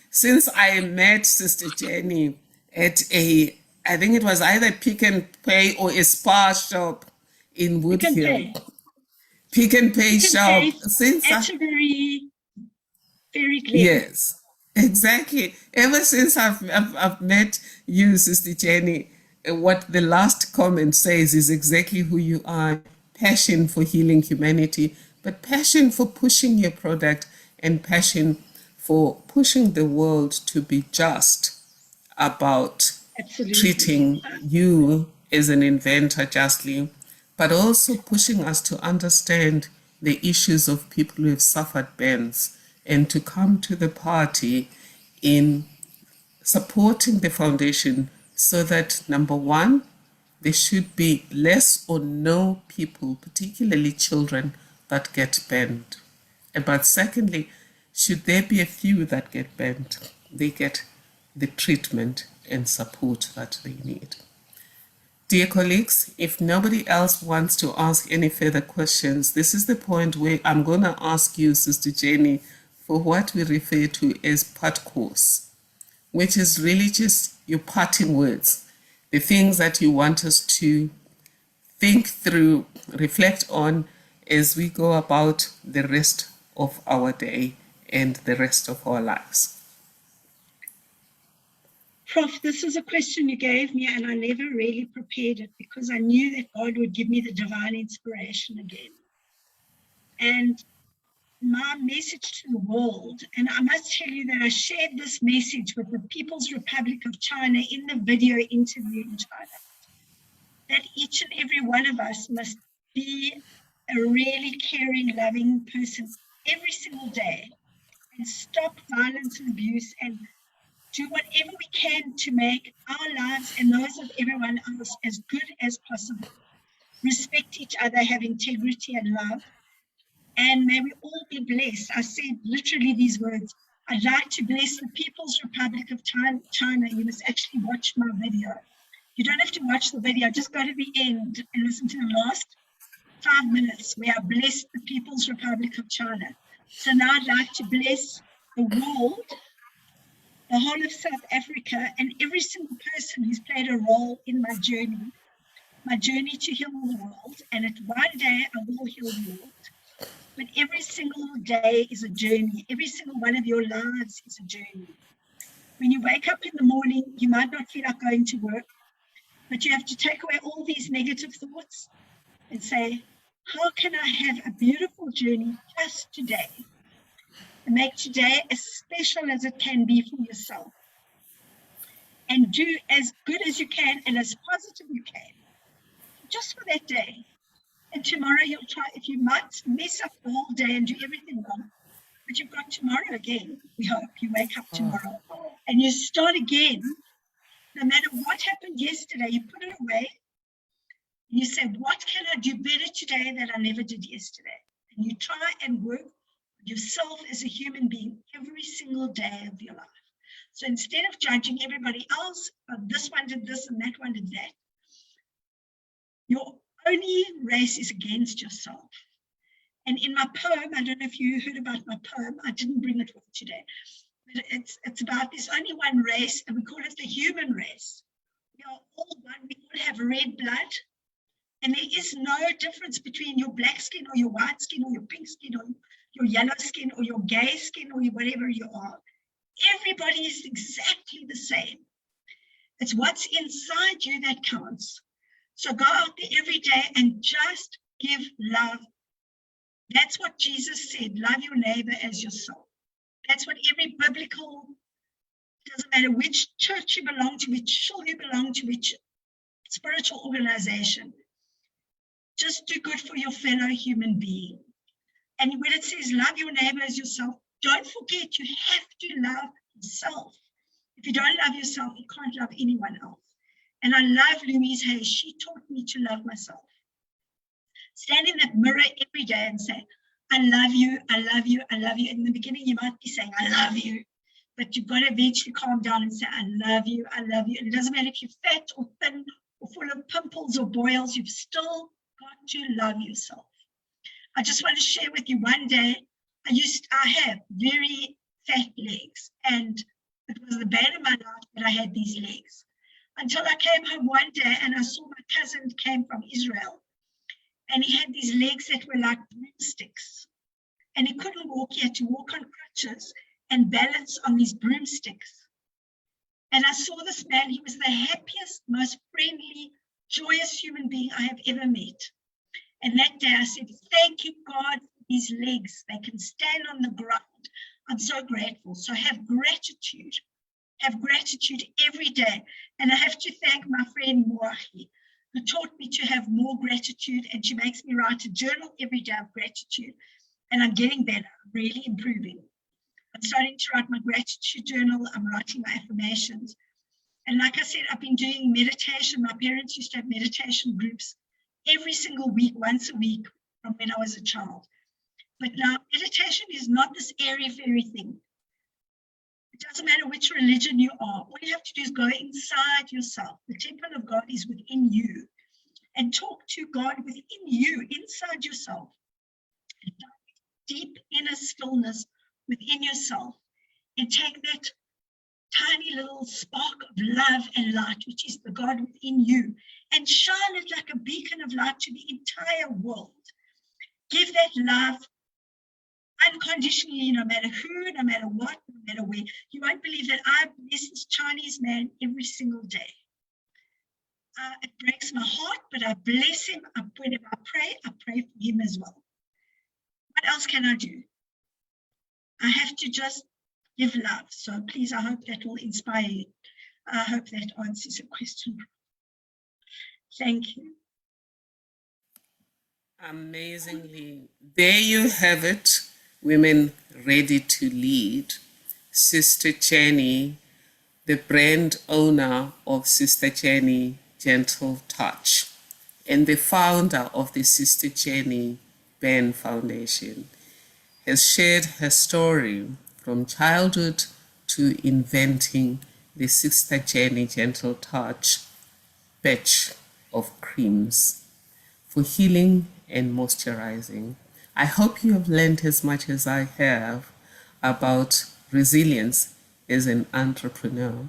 Speaker 1: since I met Sister Jenny at I think it was either Pick and Pay or a spa shop in Woodhill. Pick and Pay shop.
Speaker 2: That's a very, very clear.
Speaker 1: Yes, exactly. Ever since I've met you, Sister Jenny, what the last comment says is exactly who you are. Passion for healing humanity, but passion for pushing your product and passion for pushing the world to be just about treating you as an inventor justly, but also pushing us to understand the issues of people who have suffered burns and to come to the party in supporting the foundation so that, number one, there should be less or no people, particularly children, that get burned. But secondly, should there be a few that get burned, they get the treatment and support that they need. Dear colleagues, if nobody else wants to ask any further questions, this is the point where I'm going to ask you, Sister Jenny, for what we refer to as part course, which is really just your parting words, the things that you want us to think through, reflect on as we go about the rest of our day and the rest of our lives.
Speaker 2: Prof, this is a question you gave me and I never really prepared it because I knew that God would give me the divine inspiration again. And my message to the world, and I must tell you that I shared this message with the People's Republic of China in the video interview in China, that each and every one of us must be a really caring, loving person every single day and stop violence and abuse and do whatever we can to make our lives and those of everyone else as good as possible. Respect each other, have integrity and love, and may we all be blessed. I said literally these words. I'd like to bless the People's Republic of China. You must actually watch my video. You don't have to watch the video, just go to the end and listen to the last 5 minutes where I blessed the People's Republic of China. So now I'd like to bless the world, the whole of South Africa, and every single person who's played a role in my journey to heal the world. And at one day I will heal the world. But every single day is a journey. Every single one of your lives is a journey. When you wake up in the morning, you might not feel like going to work, but you have to take away all these negative thoughts and say, how can I have a beautiful journey just today? And make today as special as it can be for yourself. And do as good as you can and as positive you can, just for that day. And tomorrow you'll try, if you might mess up the whole day and do everything wrong, but you've got tomorrow again. We hope you wake up tomorrow and you start again. No matter what happened yesterday, you put it away. And you say, what can I do better today that I never did yesterday? And you try and work with yourself as a human being every single day of your life. So instead of judging everybody else, this one did this and that one did that, your only race is against yourself. And in my poem, I don't know if you heard about my poem, I didn't bring it with today, but it's about there's only one race, and we call it the human race. We are all one, we all have red blood, and there is no difference between your black skin or your white skin or your pink skin or your yellow skin or your gay skin or whatever you are. Everybody is exactly the same. It's what's inside you that counts. So go out there every day and just give love. That's what Jesus said, love your neighbor as yourself. That's what every biblical, doesn't matter which church you belong to, which shul you belong to, which spiritual organization, just do good for your fellow human being. And when it says love your neighbor as yourself, don't forget you have to love yourself. If you don't love yourself, you can't love anyone else. And I love Louise Hay. She taught me to love myself. Stand in that mirror every day and say, I love you, I love you, I love you. In the beginning, you might be saying, I love you. But you've got to eventually calm down and say, I love you, I love you. And it doesn't matter if you're fat or thin or full of pimples or boils, you've still got to love yourself. I just want to share with you one day, I have very fat legs. And it was the bane of my life that I had these legs. Until I came home one day and I saw my cousin came from Israel. And he had these legs that were like broomsticks. And he couldn't walk, he had to walk on crutches and balance on these broomsticks. And I saw this man, he was the happiest, most friendly, joyous human being I have ever met. And that day I said, thank you, God, for these legs. They can stand on the ground. I'm so grateful. So have gratitude. Have gratitude every day. And I have to thank my friend Moahi, who taught me to have more gratitude, and she makes me write a journal every day of gratitude. And I'm getting better, I'm really improving. I'm starting to write my gratitude journal, I'm writing my affirmations. And like I said, I've been doing meditation. My parents used to have meditation groups every single week, once a week from when I was a child. But now meditation is not this airy-fairy thing. It doesn't matter which religion you are. All you have to do is go inside yourself. The temple of God is within you. And talk to God within you, inside yourself. And deep inner stillness within yourself. And take that tiny little spark of love and light, which is the God within you, and shine it like a beacon of light to the entire world. Give that love unconditionally, no matter who, no matter what, no matter where. You won't believe that I bless this Chinese man every single day. It breaks my heart, but I bless him. Whenever I pray for him as well. What else can I do? I have to just give love. So please, I hope that will inspire you. I hope that answers your question. Thank you.
Speaker 1: Amazingly. There you have it, women ready to lead. Sister Jenny the brand owner of Sister Jenny Gentle Touch, and the founder of the Sister Jenny Ben Foundation, has shared her story from childhood to inventing the Sister Jenny Gentle Touch batch of creams for healing and moisturizing. I hope you have learned as much as I have about resilience as an entrepreneur,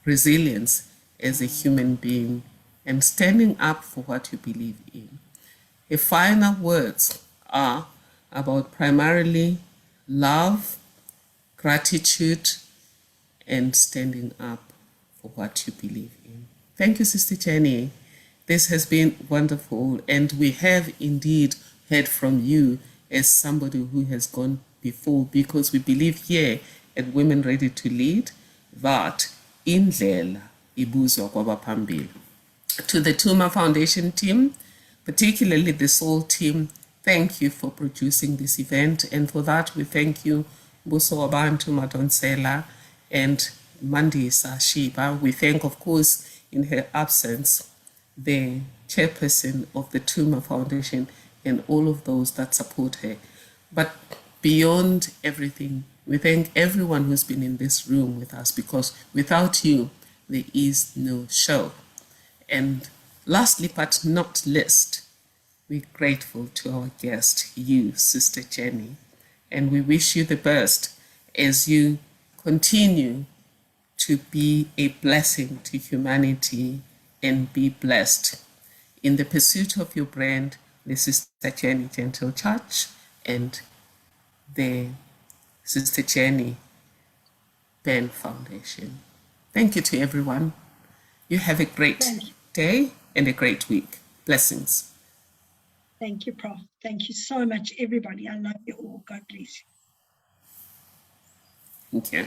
Speaker 1: resilience as a human being, and standing up for what you believe in. Her final words are about primarily love, gratitude, and standing up for what you believe in. Thank you, Sister Jenny. This has been wonderful, and we have indeed heard from you as somebody who has gone before, because we believe here at Women Ready to Lead that indlela ibuzwa kwabaphambili. To the Tuma Foundation team, particularly the Soul team, thank you for producing this event, and for that we thank you, Buso Abantu Madonsela and Mandisa Shiba. We thank, of course, in her absence, the chairperson of the Tuma Foundation and all of those that support her. But beyond everything, we thank everyone who's been in this room with us, because without you, there is no show. And lastly, but not least, we're grateful to our guest, you, Sister Jenny, and we wish you the best as you continue to be a blessing to humanity and be blessed in the pursuit of your brand, the Sister Jenny Gentle Touch and the Sister Jenny Ben Foundation. Thank you to everyone. You have a great day and a great week. Blessings.
Speaker 2: Thank you, Prof. Thank you so much, everybody. I love you all. God bless you.
Speaker 1: Thank you.